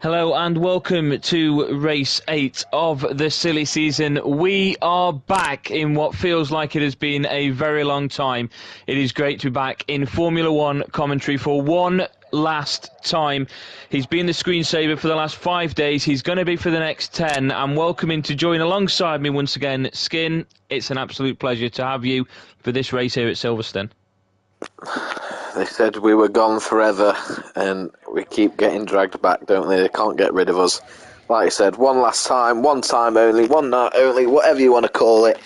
Hello and welcome to race 8 of the silly season. We are back in what feels like it has been a very long time. It is great to be back in Formula 1 commentary for one last time. He's been the screensaver for the last 5 days. He's going to be for the next 10. I'm welcoming to join alongside me once again, Skin. It's an absolute pleasure to have you for this race here at Silverstone. They said we were gone forever, and we keep getting dragged back, don't they? They can't get rid of us. Like I said, one last time, one time only, one night only, whatever you want to call it.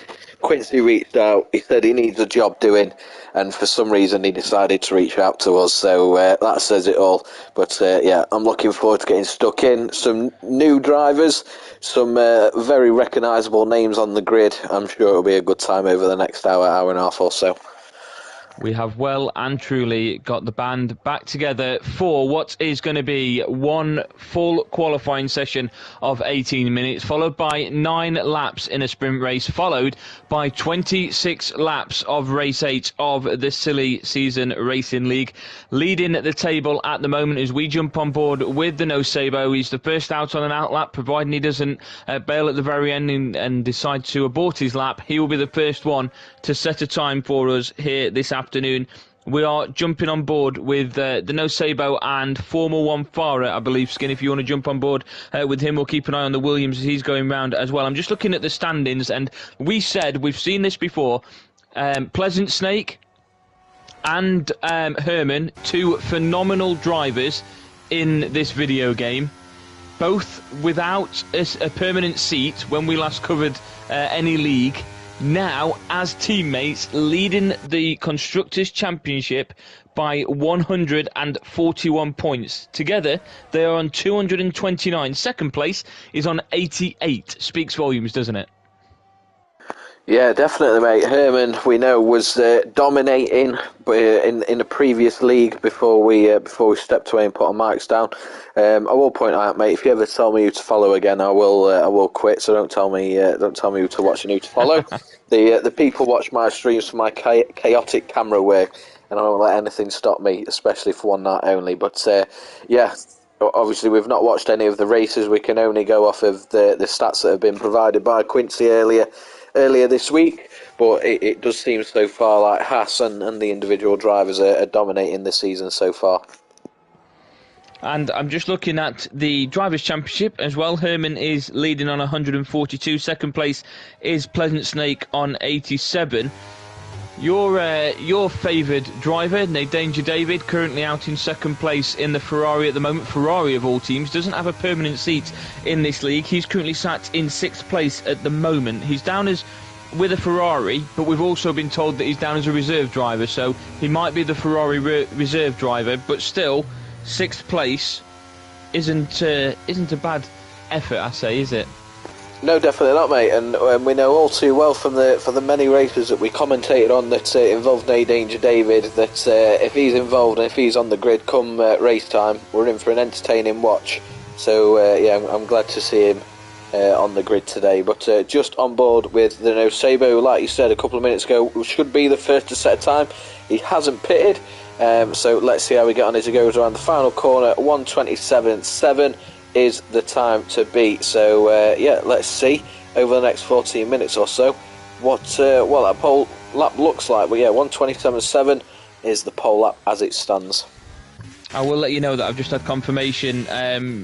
Quincy reached out. He said he needs a job doing, and for some reason he decided to reach out to us, so that says it all. But yeah, I'm looking forward to getting stuck in. Some new drivers, some very recognisable names on the grid. I'm sure it'll be a good time over the next hour, hour and a half or so. We have well and truly got the band back together for what is going to be one full qualifying session of 18 minutes, followed by 9 laps in a sprint race, followed by 26 laps of race 8 of the silly season racing league. Leading the table at the moment as we jump on board with the No Sabo. He's the first out on an out lap, providing he doesn't bail at the very end and decide to abort his lap. He will be the first one to set a time for us here this afternoon. We are jumping on board with the No Sabo and Formula 1 Farah, I believe, Skin. If you want to jump on board with him, we'll keep an eye on the Williams as he's going round as well. I'm just looking at the standings, and we said, we've seen this before, Pleasant Snake and Herman, two phenomenal drivers in this video game, both without a permanent seat when we last covered any league. Now, as teammates, leading the Constructors' Championship by 141 points. Together, they are on 229. Second place is on 88. Speaks volumes, doesn't it? Yeah, definitely, mate. Herman, we know, was dominating in the previous league before we stepped away and put our mics down. I will point out, mate, if you ever tell me who to follow again, I will quit. So don't tell me who to watch and who to follow. The people watch my streams for my chaotic camera work, and I won't let anything stop me, especially for one night only. But yeah. Obviously, we've not watched any of the races. We can only go off of the stats that have been provided by Quincy earlier this week. But it does seem so far like Haas and the individual drivers are dominating this season so far. And I'm just looking at the Drivers' Championship as well. Herman is leading on 142. Second place is Pleasant Snake on 87. Your favoured driver, Danger David, currently out in second place in the Ferrari at the moment. Ferrari, of all teams, doesn't have a permanent seat in this league. He's currently sat in 6th place at the moment. He's down as with a Ferrari, but we've also been told that he's down as a reserve driver, so he might be the Ferrari reserve driver, but still, 6th place isn't a bad effort, I say, is it? No, definitely not, mate. And we know all too well from the many races that we commentated on that involved Danger David, that if he's involved and if he's on the grid come race time, we're in for an entertaining watch. So yeah, I'm glad to see him on the grid today. But just on board with the No Sabo, like you said a couple of minutes ago, should be the first to set a time. He hasn't pitted, so let's see how we get on as he goes around the final corner. 1:27.7 is the time to beat. So yeah, let's see over the next 14 minutes or so what that pole lap looks like. But yeah, 1:27.7 is the pole lap as it stands. I will let you know that I've just had confirmation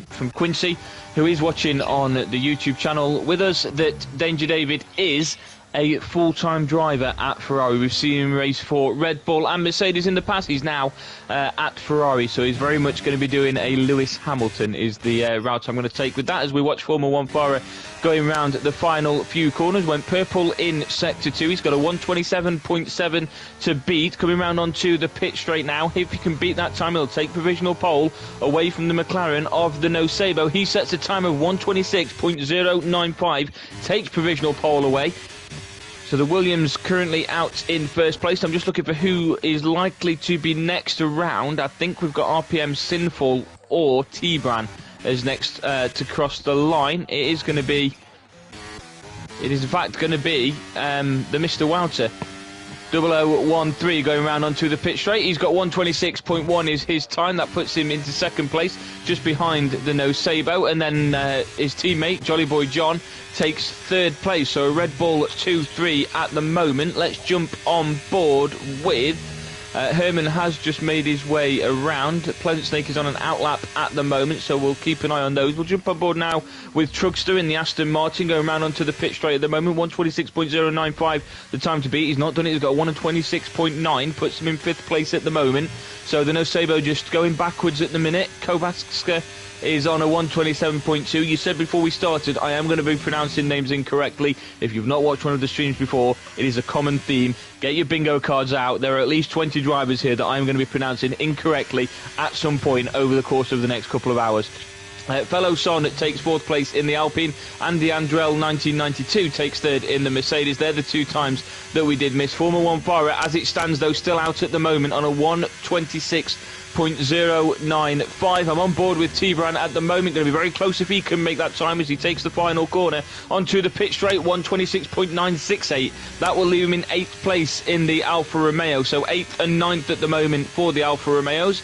from Quincy, who is watching on the YouTube channel with us, that Danger David is a full-time driver at Ferrari. We've seen him race for Red Bull and Mercedes in the past. He's now at Ferrari, so he's very much going to be doing a Lewis Hamilton is the route I'm going to take with that as we watch Formula 1 Farah going round the final few corners. Went purple in Sector 2. He's got a 1:27.7 to beat. Coming round onto the pit straight now. If he can beat that time, he'll take provisional pole away from the McLaren of the No Sabo. He sets a time of 1:26.095, takes provisional pole away. So the Williams currently out in first place. I'm just looking for who is likely to be next around. I think we've got RPM Sinful or T-Bran as next to cross the line. It is in fact going to be the Mr. Wouter 0013 going round onto the pit straight. He's got 126.1 is his time. That puts him into second place, just behind the No Sabo. And then his teammate, Jolly Boy John, takes third place. So a Red Bull 2-3 at the moment. Let's jump on board with... Herman has just made his way around. Pleasant Snake is on an outlap at the moment, so we'll keep an eye on those. We'll jump on board now with Truckster in the Aston Martin, going round onto the pit straight at the moment. 126.095 the time to beat. He's not done it. He's got 126.9, puts him in fifth place at the moment. So the No Sabo just going backwards at the minute. Kovacs is on a 127.2. You said before we started, I am going to be pronouncing names incorrectly. If you've not watched one of the streams before, it is a common theme. Get your bingo cards out. There are at least 20 drivers here that I'm going to be pronouncing incorrectly at some point over the course of the next couple of hours. Fellow Son takes fourth place in the Alpine. Andy Andrell 1992 takes third in the Mercedes. They're the two times that we did miss. Formula 1 Fire, as it stands though, still out at the moment on a 126.095. I'm on board with T-Bran at the moment. Going to be very close if he can make that time as he takes the final corner onto the pit straight. 126.968. That will leave him in 8th place in the Alfa Romeo. So 8th and 9th at the moment for the Alfa Romeos.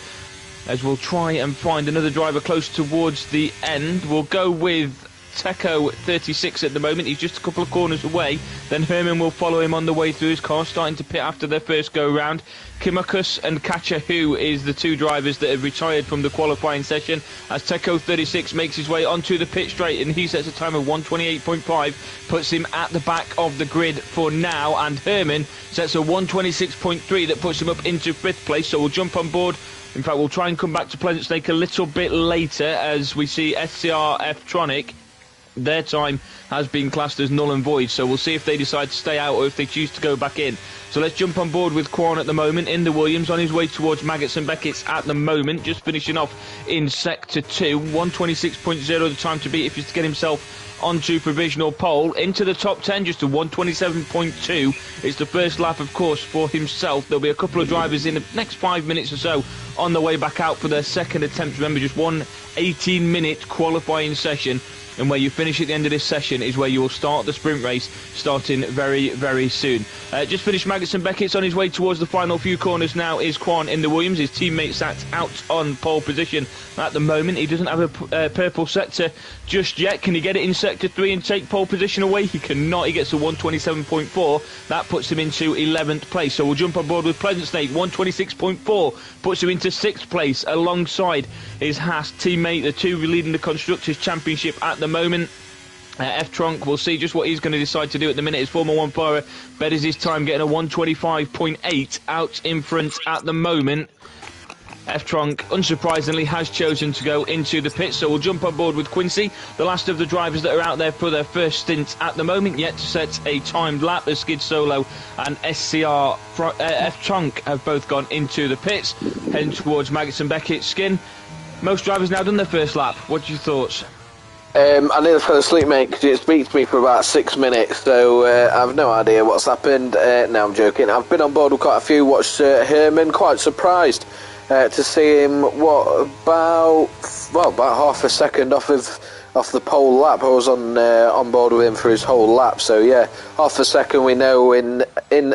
As we'll try and find another driver close towards the end. We'll go with Teco 36 at the moment. He's just a couple of corners away. Then Herman will follow him on the way through. His car starting to pit after their first go-round. Kimakus and Kachahu is the two drivers that have retired from the qualifying session, as Teco 36 makes his way onto the pit straight, and he sets a time of 128.5, puts him at the back of the grid for now, and Herman sets a 126.3 that puts him up into 5th place. So we'll jump on board. In fact, we'll try and come back to Pleasant Snake a little bit later as we see SCR F-Tronic. Their time has been classed as null and void, so we'll see if they decide to stay out or if they choose to go back in. So let's jump on board with Quan at the moment in the Williams, on his way towards Maggots and Beckett's at the moment, just finishing off in Sector 2. 126.0 the time to beat if he's to get himself onto provisional pole. Into the top 10, just a 127.2. It's the first lap, of course, for himself. There'll be a couple of drivers in the next 5 minutes or so on the way back out for their second attempt. Remember, just one 18-minute qualifying session, and where you finish at the end of this session is where you will start the sprint race, starting very, very soon. Just finished Maggots and Beckett's. On his way towards the final few corners now is Quan in the Williams. His teammate sat out on pole position at the moment. He doesn't have a purple sector just yet. Can he get it in Sector 3 and take pole position away? He cannot. He gets a 127.4. That puts him into 11th place. So we'll jump on board with Pleasant Snake. 126.4 puts him into 6th place alongside his Haas teammate, the two leading the Constructors' Championship at the moment. F-Trunk, we'll see just what he's going to decide to do at the minute. His Formula 1 Fire betters his time, getting a 125.8 out in front at the moment. F-Trunk, unsurprisingly, has chosen to go into the pit, so we'll jump on board with Quincy, the last of the drivers that are out there for their first stint at the moment, yet to set a timed lap, as Skid Solo and SCR F-Trunk have both gone into the pits, heading towards Maggots and Beckett's. Skin, most drivers now done their first lap. What's your thoughts? I nearly fell asleep, mate, because it speaks to me for about 6 minutes, so I've no idea what's happened. No, I'm joking. I've been on board with quite a few, watched Herman, quite surprised to see him, about half a second off the pole lap. I was on board with him for his whole lap, so yeah, half a second we know in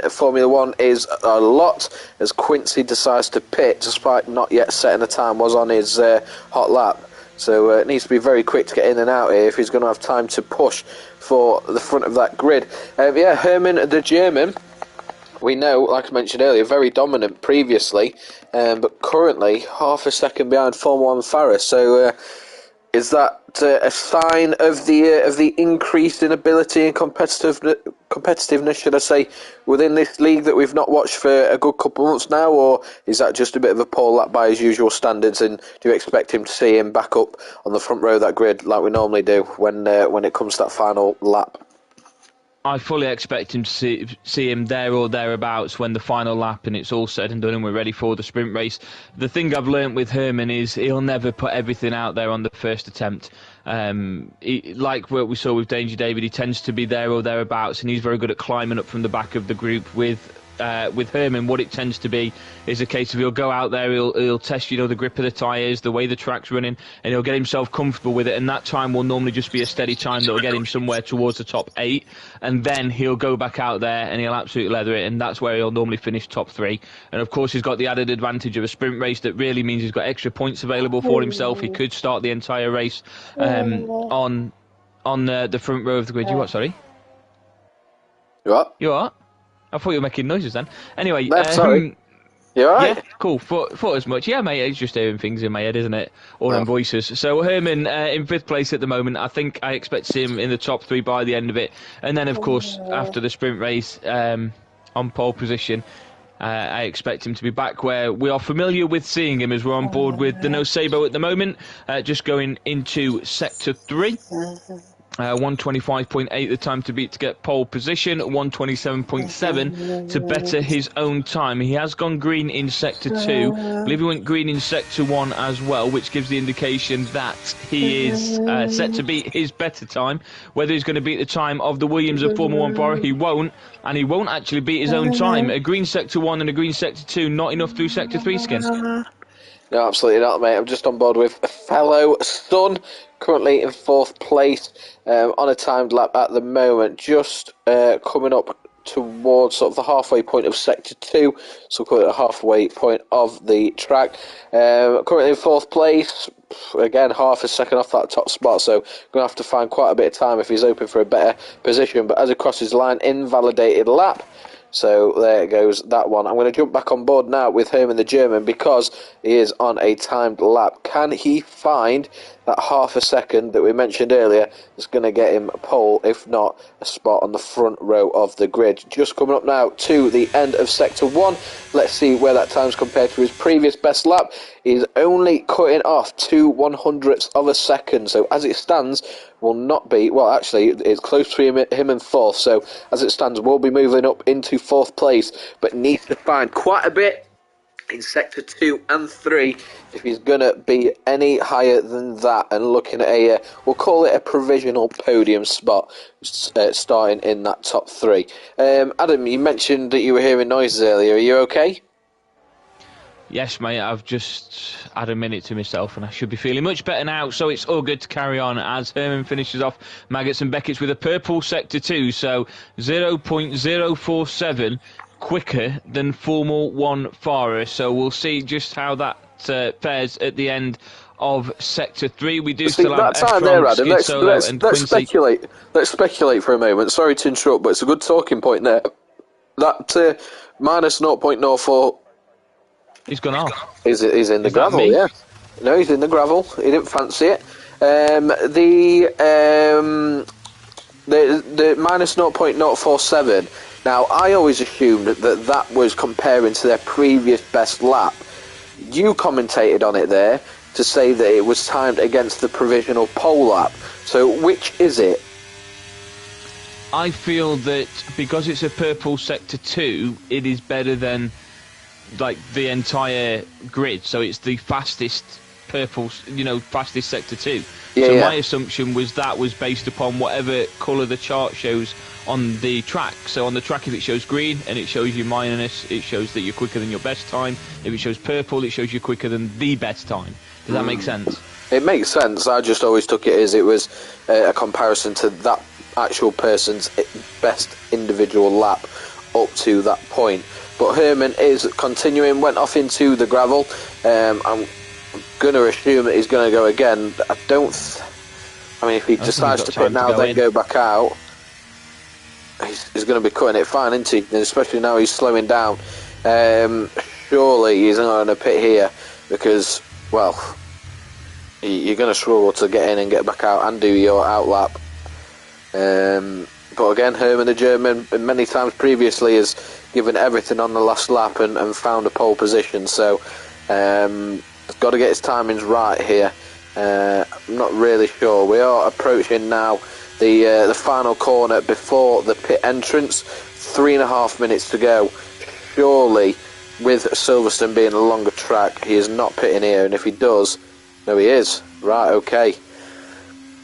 Formula 1 is a lot, as Quincy decides to pit, despite not yet setting a time, was on his hot lap. So it needs to be very quick to get in and out here if he's going to have time to push for the front of that grid. Yeah, Herman the German, we know, like I mentioned earlier, very dominant previously, but currently half a second behind Formula 1 Farah. So is that a sign of the increase in ability and competitiveness, should I say, within this league that we've not watched for a good couple of months now, or is that just a bit of a pole lap by his usual standards, and do you expect him to see him back up on the front row of that grid like we normally do when it comes to that final lap? I fully expect him to see him there or thereabouts when the final lap and it's all said and done and we're ready for the sprint race. The thing I've learnt with Herman is he'll never put everything out there on the first attempt. Like what we saw with Danger David, he tends to be there or thereabouts, and he's very good at climbing up from the back of the group with with Herman, what it tends to be is a case of he'll go out there, he'll test, the grip of the tyres, the way the track's running, and he'll get himself comfortable with it, and that time will normally just be a steady time that will get him somewhere towards the top 8, and then he'll go back out there and he'll absolutely leather it, and that's where he'll normally finish top 3. And of course he's got the added advantage of a sprint race that really means he's got extra points available for himself. He could start the entire race on the front row of the grid. You what, sorry? You what? You what? I thought you were making noises then. Anyway, sorry. You alright? Yeah, cool. Thought as much. Yeah, mate, it's just hearing things in my head, isn't it? All them voices. So Herman in 5th place at the moment. I think I expect to see him in the top 3 by the end of it. And then, of course, after the sprint race, on pole position, I expect him to be back where we are familiar with seeing him, as we're on board with the No Sabo at the moment, just going into Sector 3. 125.8 the time to beat to get pole position, 127.7 to better his own time. He has gone green in Sector 2. I believe he went green in Sector 1 as well, which gives the indication that he is set to beat his better time. Whether he's going to beat the time of the Williams of Formula 1 Borough, he won't, and he won't actually beat his own time. A green Sector 1 and a green Sector 2, not enough through Sector 3, Skin. No, absolutely not, mate. I'm just on board with a fellow son, currently in 4th place, on a timed lap at the moment, just coming up towards sort of the halfway point of Sector 2, so call it the halfway point of the track. Currently in 4th place, again, half a second off that top spot, so going to have to find quite a bit of time if he's hoping for a better position, but as he crosses the line, invalidated lap. So there goes that one. I'm going to jump back on board now with Herman the German because he is on a timed lap. Can he find that half a second that we mentioned earlier that's going to get him a pole, if not a spot on the front row of the grid? Just coming up now to the end of Sector 1. Let's see where that time's compared to his previous best lap. He's only cutting off 2/100ths of a second. So as it stands, will not be, well actually it's close to him and 4th, so as it stands we'll be moving up into 4th place, but needs to find quite a bit in Sector 2 and 3 if he's going to be any higher than that, and looking at we'll call it a provisional podium spot, starting in that top 3. Adam, you mentioned that you were hearing noises earlier, are you okay? Yes, mate, I've just had a minute to myself and I should be feeling much better now, so it's all good to carry on as Herman finishes off Maggots and Beckett's with a purple Sector 2, so 0.047 quicker than Formula 1 Farah, so we'll see just how that fares at the end of Sector 3. We do still have that time there, Adam. Let's speculate. Let's speculate for a moment. Sorry to interrupt, but it's a good talking point there. That minus 0.04... He's gone off. He's in the gravel, yeah. No, he's in the gravel. He didn't fancy it. The minus 0.047. Now, I always assumed that was comparing to their previous best lap. You commentated on it there to say that it was timed against the provisional pole lap. So, which is it? I feel that because it's a purple Sector 2, it is better than the entire grid, so it's the fastest purple, fastest Sector 2. My assumption was based upon whatever colour the chart shows on the track. So on the track, if it shows green and it shows you minus, it shows that you're quicker than your best time. If it shows purple, it shows you quicker than the best time. Does that make sense? It makes sense. I just always took it as it was a comparison to that actual person's best individual lap up to that point. But Herman is continuing, went off into the gravel. I'm going to assume that he's going to go again. If he decides to pit now, then go back out, he's going to be cutting it fine, isn't he? And especially now he's slowing down. Surely he's not going to pit here because, well, you're going to struggle to get in and get back out and do your outlap. But again, Herman the German, many times previously, has given everything on the last lap and found a pole position. So, he's got to get his timings right here. I'm not really sure. We are approaching now the final corner before the pit entrance. 3.5 minutes to go. Surely, with Silverstone being a longer track, he is not pitting here. And if he does, no, he is. Right, okay.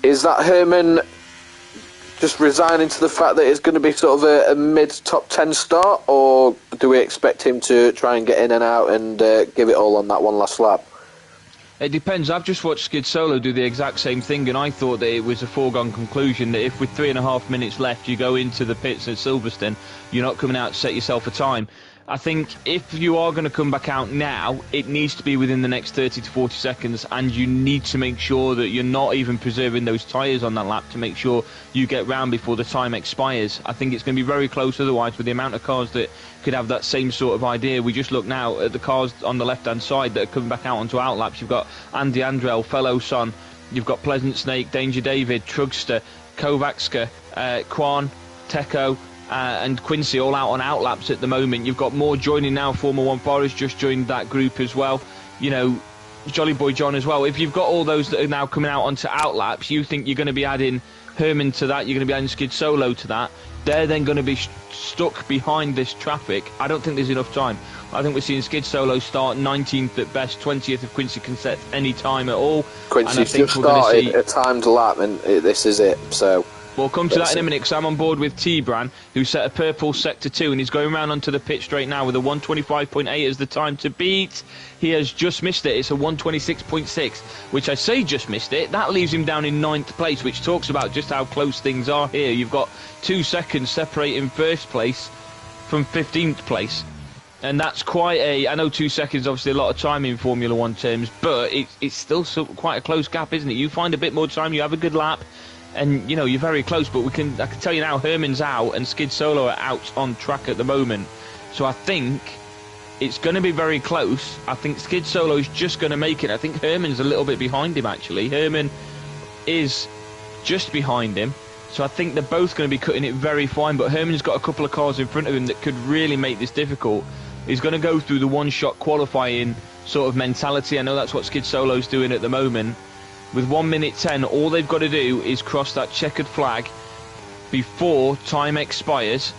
Is that Herman just resigning to the fact that it's going to be sort of a mid-top 10 start, or do we expect him to try and get in and out and give it all on that one last lap? It depends. I've just watched Skid Solo do the exact same thing, and I thought that it was a foregone conclusion that if with 3.5 minutes left you go into the pits at Silverstone, you're not coming out to set yourself a time. I think if you are going to come back out now, it needs to be within the next 30 to 40 seconds, and you need to make sure that you're not even preserving those tyres on that lap to make sure you get round before the time expires. I think it's going to be very close otherwise with the amount of cars that could have that same sort of idea. We just look now at the cars on the left-hand side that are coming back out onto outlaps. You've got Andy Andrell, Fellow Son, you've got Pleasant Snake, Danger David, Trugster, Kovačka, Kwan, Teko, and Quincy all out on outlaps at the moment. You've got more joining now. Formula One Forest just joined that group as well. You know, Jolly Boy John as well. If you've got all those that are now coming out onto outlaps, you think you're going to be adding Herman to that, you're going to be adding Skid Solo to that. They're then going to be stuck behind this traffic. I don't think there's enough time. I think we're seeing Skid Solo start 19th at best, 20th if Quincy can set any time at all. Quincy's just started a timed lap, and this is it, so... We'll come to that in a minute, because I'm on board with T-Bran, who set a purple Sector 2, and he's going around onto the pit straight now with a 125.8 as the time to beat. He has just missed it. It's a 126.6, which I say just missed it. That leaves him down in 9th place, which talks about just how close things are here. You've got 2 seconds separating first place from 15th place. And that's quite I know 2 seconds, obviously a lot of time in Formula One terms, but it's still quite a close gap, isn't it? You find a bit more time, you have a good lap, and, you know, you're very close, but I can tell you now, Herman's out and Skid Solo are out on track at the moment. So I think it's going to be very close. I think Skid Solo's just going to make it. I think Herman's a little bit behind him, actually. Herman is just behind him. So I think they're both going to be cutting it very fine, but Herman's got a couple of cars in front of him that could really make this difficult. He's going to go through the one-shot qualifying sort of mentality. I know that's what Skid Solo's doing at the moment. With 1 minute 10, all they've got to do is cross that checkered flag before time expires,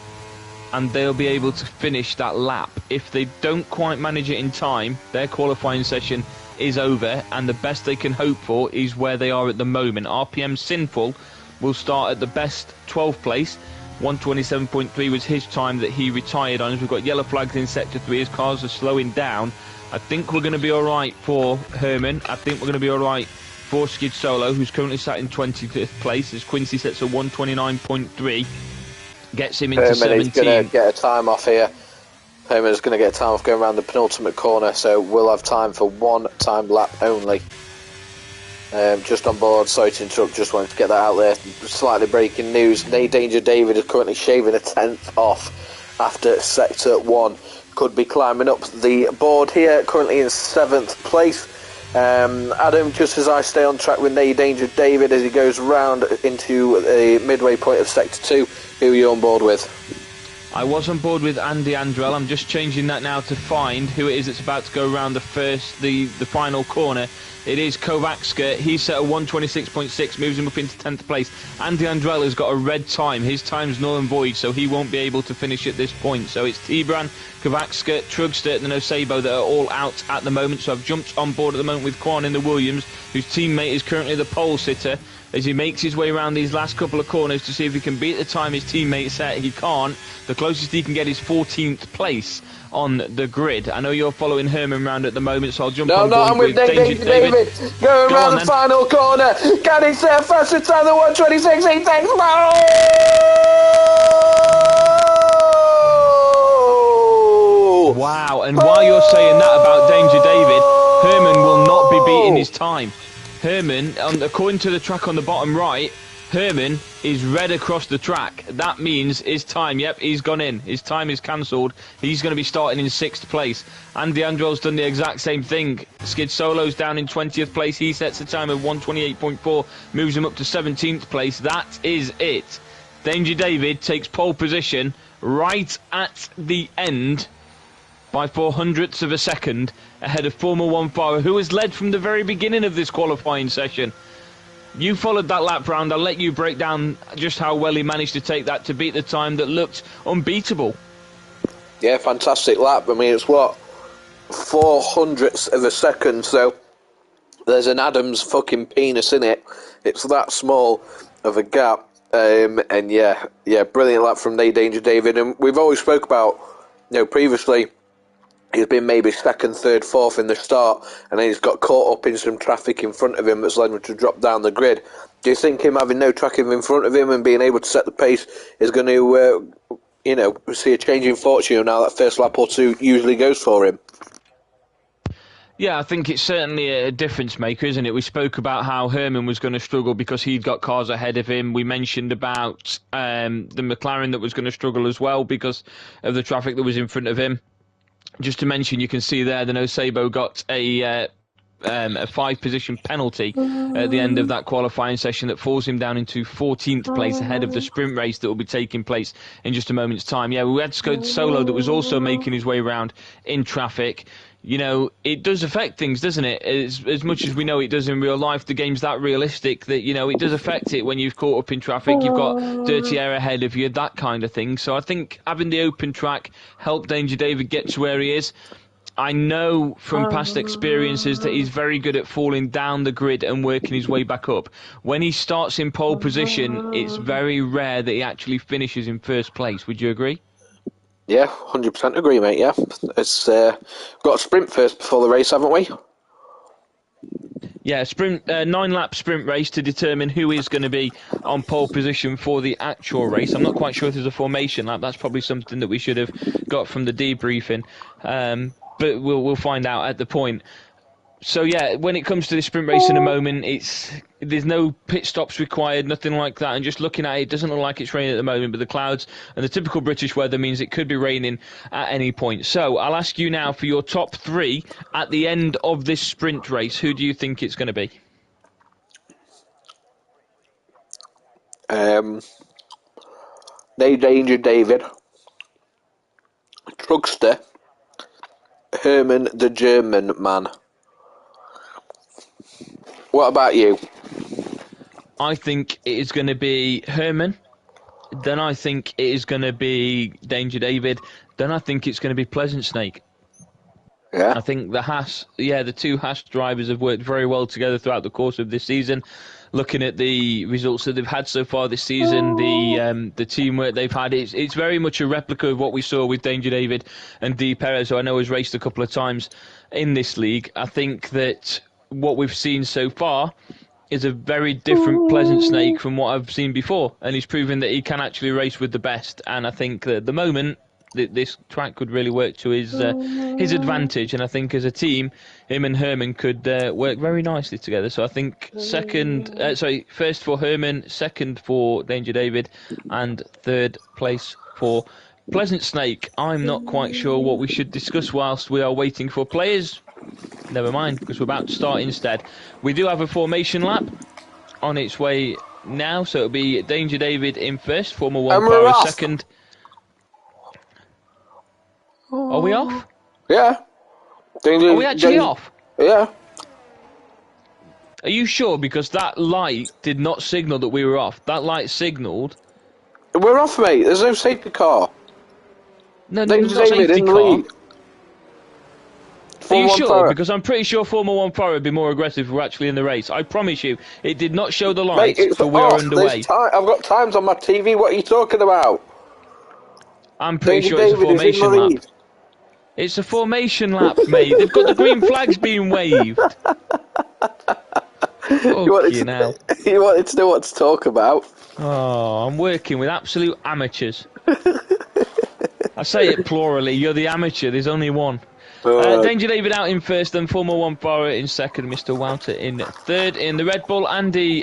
and they'll be able to finish that lap. If they don't quite manage it in time, their qualifying session is over, and the best they can hope for is where they are at the moment. RPM Sinful will start at the best 12th place. 127.3 was his time that he retired on. As we've got yellow flags in Sector 3, his cars are slowing down. I think we're going to be alright for Herman. I think we're going to be alright for Skid Solo, who's currently sat in 25th place, as Quincy sets a 129.3, gets him into Herman 17. Is going to get a time off here. Herman is going to get a time off going around the penultimate corner, so we'll have time for one time lap only. Just on board, sorry to interrupt, just wanted to get that out there. Slightly breaking news, Danger David is currently shaving a 10th off after Sector 1. Could be climbing up the board here, currently in 7th place. Adam, just as I stay on track with Danger David as he goes round into the midway point of Sector 2, who are you on board with? I was on board with Andy Andrell. I'm just changing that now to find who it is that's about to go around the final corner. It is Kovačka. He's set a 126.6, moves him up into 10th place. Andy Andrell has got a red time. His time's null and void, so he won't be able to finish at this point. So it's T-Bran, Kovačka, Trugster and Osebo that are all out at the moment. So I've jumped on board at the moment with Kwan in the Williams, whose teammate is currently the pole sitter, as he makes his way around these last couple of corners to see if he can beat the time his teammate set. He can't. The closest he can get is 14th place on the grid. I know you're following Herman round at the moment, so I'll jump on board I'm with David. Going around the final corner. Can he set a faster time than 126? He takes Wow, and while you're saying that about Danger David, Herman will not be beating his time. Herman, according to the track on the bottom right, Herman is red across the track. That means his time, yep, he's gone in. His time is cancelled. He's going to be starting in 6th place. Andy Andrell's done the exact same thing. Skid Solo's down in 20th place. He sets a time of 128.4, moves him up to 17th place. That is it. Danger David takes pole position right at the end by 0.04 of a second ahead of Formula One Fara, who has led from the very beginning of this qualifying session. You followed that lap round. I'll let you break down just how well he managed to take that to beat the time that looked unbeatable. Yeah, fantastic lap. I mean, it's what, 0.04 of a second, so there's an Adam's fucking penis in it. It's that small of a gap. And brilliant lap from Nate Danger David. And we've always spoke about, previously he's been maybe second, third, fourth in the start, and then he's got caught up in some traffic in front of him that's led him to drop down the grid. Do you think him having no traffic in front of him and being able to set the pace is going to, see a change in fortune now that first lap or two usually goes for him? Yeah, I think it's certainly a difference maker, isn't it? We spoke about how Herman was going to struggle because he'd got cars ahead of him. We mentioned about the McLaren that was going to struggle as well because of the traffic that was in front of him. Just to mention, you can see there the Nosebo got a 5-position penalty at the end of that qualifying session that falls him down into 14th place ahead of the sprint race that will be taking place in just a moment's time. Yeah, we had Scott Solo that was also making his way around in traffic. It does affect things, doesn't it? As much as we know it does in real life, the game's that realistic that, it does affect it when you've caught up in traffic, you've got dirty air ahead of you, that kind of thing. So I think having the open track helped Danger David get to where he is. I know from past experiences that he's very good at falling down the grid and working his way back up. When he starts in pole position, it's very rare that he actually finishes in first place. Would you agree? Yeah, 100% agree, mate, yeah. It's got a sprint first before the race, haven't we? Yeah, 9-lap sprint race to determine who is going to be on pole position for the actual race. I'm not quite sure if there's a formation lap. That's probably something that we should have got from the debriefing. But we'll find out at the point. So yeah, when it comes to the sprint race in a moment, there's no pit stops required, nothing like that. And just looking at it, it doesn't look like it's raining at the moment, but the clouds and the typical British weather means it could be raining at any point. So I'll ask you now for your top 3 at the end of this sprint race. Who do you think it's going to be? Nate Danger David, Truckster, Herman the German man. What about you? I think it is going to be Herman. Then I think it is going to be Danger David. Then I think it's going to be Pleasant Snake. Yeah. I think the two Haas drivers have worked very well together throughout the course of this season. Looking at the results that they've had so far this season, the teamwork they've had, it's very much a replica of what we saw with Danger David and Di Perez, who I know has raced a couple of times in this league. I think that what we've seen so far is a very different Pleasant Snake from what I've seen before, and he's proven that he can actually race with the best. And I think that at the moment this track could really work to his advantage, and I think as a team, him and Herman could work very nicely together. So I think first for Herman, second for Danger David, and third place for Pleasant Snake. I'm not quite sure what we should discuss whilst we are waiting for players. Never mind, because we're about to start instead. We do have a formation lap on its way now, so it'll be Danger David in first, Formula 1 power second. Are we off? Yeah. Are we actually off? Yeah. Are you sure? Because that light did not signal that we were off. That light signalled... We're off, mate. There's no safety car. No, there's no safety car. Are you sure? Power. Because I'm pretty sure Formula 1 power would be more aggressive if we're actually in the race. I promise you, it did not show the lights, but we're underway. I've got times on my TV. What are you talking about? I'm pretty sure it's a formation lap. It's a formation lap, mate. They've got the green flags being waved. You wanted to know what to talk about. Oh, I'm working with absolute amateurs. I say it plurally. You're the amateur. There's only one. Danger David out in first, then Formula 1 power in second, Mr. Wouter in third in the Red Bull, Andre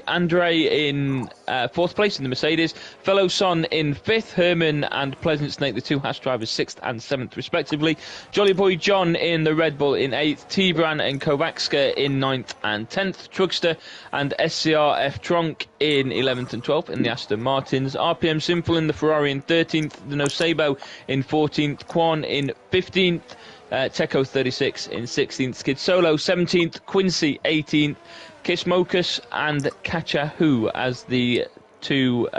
in fourth place in the Mercedes, Fellow Son in fifth, Herman and Pleasant Snake, the two Haas drivers, sixth and seventh respectively, Jolly Boy John in the Red Bull in eighth, Tibran and Kovacs in ninth and 10th, Truckster and SCRF Tronk in 11th and 12th in the Aston Martins, RPM Simple in the Ferrari in 13th, the Nosebo in 14th, Quan in 15th, Teco 36 in 16th, Skid Solo 17th, Quincy 18th, Kismokus and Kachahu as the two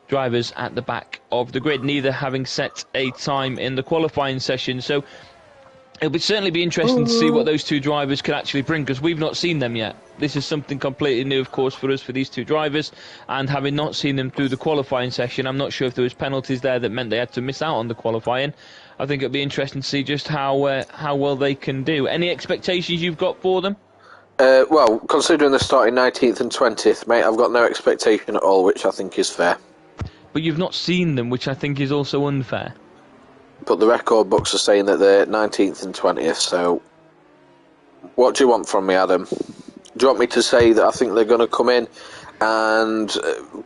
drivers at the back of the grid, neither having set a time in the qualifying session. So It would certainly be interesting to see what those two drivers could actually bring, because we've not seen them yet. This is something completely new, of course, for us, for these two drivers, and having not seen them through the qualifying session, I'm not sure if there was penalties there that meant they had to miss out on the qualifying. I think it'd be interesting to see just how well they can do. Any expectations you've got for them? Well, considering they're starting 19th and 20th, mate, I've got no expectation at all, which I think is fair. But you've not seen them, which I think is also unfair. But the record books are saying that they're 19th and 20th, so what do you want from me, Adam? Do you want me to say that I think they're going to come in and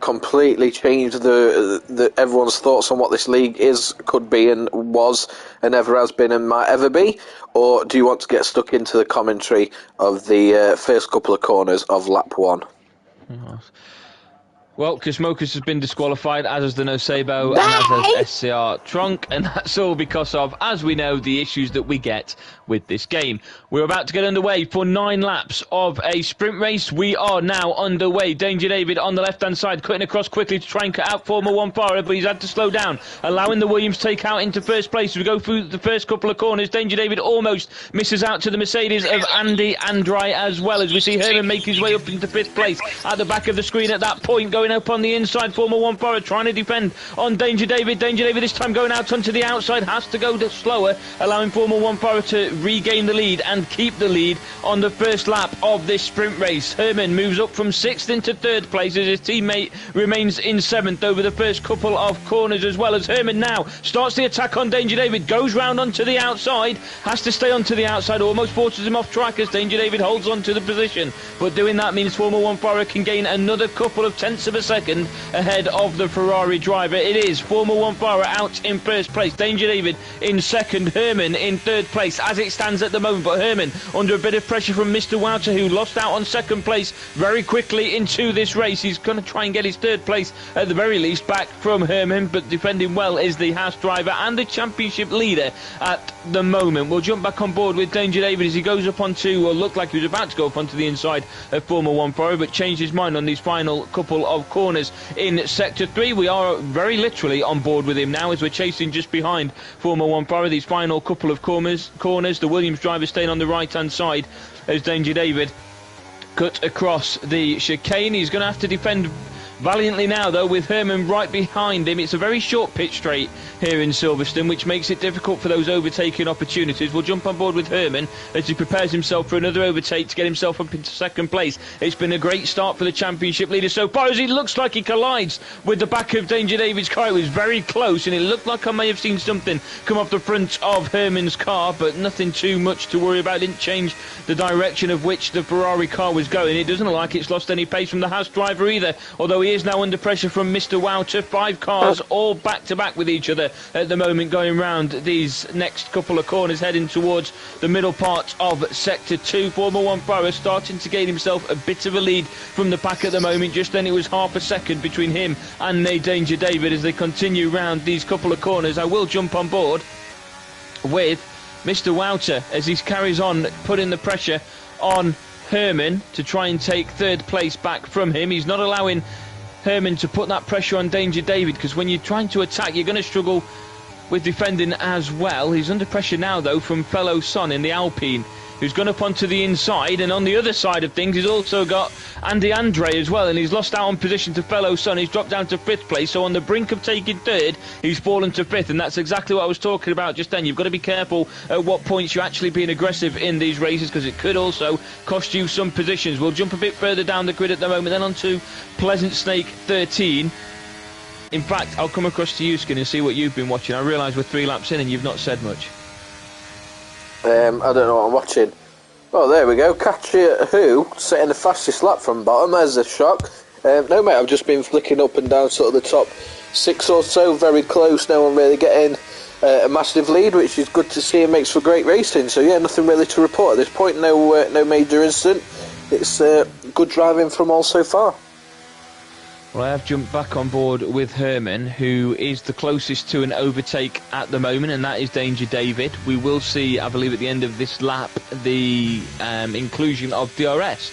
completely change the everyone's thoughts on what this league is, could be, and was, and ever has been, and might ever be? Or do you want to get stuck into the commentary of the first couple of corners of lap 1? Well, Kismokas has been disqualified, as has the Nosebo, and as has SCR Trunk, and that's all because of, as we know, the issues that we get with this game. We're about to get underway for 9 laps of a sprint race. We are now underway. Danger David on the left-hand side, cutting across quickly to try and cut out Formula 1 Farah, but he's had to slow down, allowing the Williams take out into first place. As we go through the first couple of corners, Danger David almost misses out to the Mercedes of Andy Andrai, as well as we see Herman make his way up into 5th place at the back of the screen at that point, going up on the inside. Formula 1 Farah trying to defend on Danger David. Danger David this time going out onto the outside, has to go slower, allowing Formula 1 Farah to regain the lead and keep the lead on the first lap of this sprint race. Herman moves up from 6th into 3rd place as his teammate remains in 7th over the first couple of corners, as well as Herman now starts the attack on Danger David, goes round onto the outside, has to stay onto the outside, almost forces him off track as Danger David holds on to the position, but doing that means Formula 1 Farah can gain another couple of tenths of a second ahead of the Ferrari driver. It is Formula 1 Farah out in 1st place, Danger David in 2nd, Herman in 3rd place as it stands at the moment, but Herman under a bit of pressure from Mr. Wouter, who lost out on 2nd place very quickly into this race. He's going to try and get his 3rd place at the very least back from Herman, but defending well is the Haas driver and the championship leader at the moment. We'll jump back on board with Danger David as he goes up onto, or looked like he was about to go up onto the inside of Formula 1 Farah, but changed his mind on these final couple of corners in Sector 3. We are very literally on board with him now as we're chasing just behind Formula 1 Farah. These final couple of corners, the Williams driver staying on the right-hand side as Danger David cut across the chicane. He's going to have to defend valiantly now, though, with Herman right behind him. It's a very short pitch straight here in Silverstone, which makes it difficult for those overtaking opportunities. We'll jump on board with Herman as he prepares himself for another overtake to get himself up into 2nd place. It's been a great start for the championship leader so far, as he looks like he collides with the back of Danger David's car. It was very close, and it looked like I may have seen something come off the front of Herman's car, but nothing too much to worry about. It didn't change the direction of which the Ferrari car was going. It doesn't look like it's lost any pace from the Haas driver either, although he is now under pressure from Mr. Wouter. 5 cars all back-to-back with each other at the moment, going round these next couple of corners, heading towards the middle part of Sector 2. Formula 1 Farah starting to gain himself a bit of a lead from the pack at the moment. Just then it was half a second between him and Danger David as they continue round these couple of corners. I will jump on board with Mr. Wouter as he carries on putting the pressure on Herman to try and take 3rd place back from him. He's not allowing Herman to put that pressure on Danger David, because when you're trying to attack, you're going to struggle with defending as well. He's under pressure now, though, from fellow Son in the Alpine, who's gone up onto the inside, and on the other side of things he's also got Andy Andre as well, and he's lost out on position to fellow Son. He's dropped down to 5th place, so on the brink of taking 3rd, he's fallen to 5th, and that's exactly what I was talking about just then. You've got to be careful at what points you're actually being aggressive in these races, because it could also cost you some positions. We'll jump a bit further down the grid at the moment, then on to Pleasant Snake 13. In fact, I'll come across to you, Skin, and see what you've been watching. I realise we're 3 laps in and you've not said much. I don't know what I'm watching. Oh, there we go. Katria who setting the fastest lap from bottom. There's a shock. No, mate, I've just been flicking up and down sort of the top 6 or so. Very close. No one really getting a massive lead, which is good to see and makes for great racing. So, yeah, nothing really to report at this point. No major incident. It's good driving from all so far. Well, I have jumped back on board with Herman, who is the closest to an overtake at the moment, and that is Danger David. We will see, I believe, at the end of this lap, the inclusion of DRS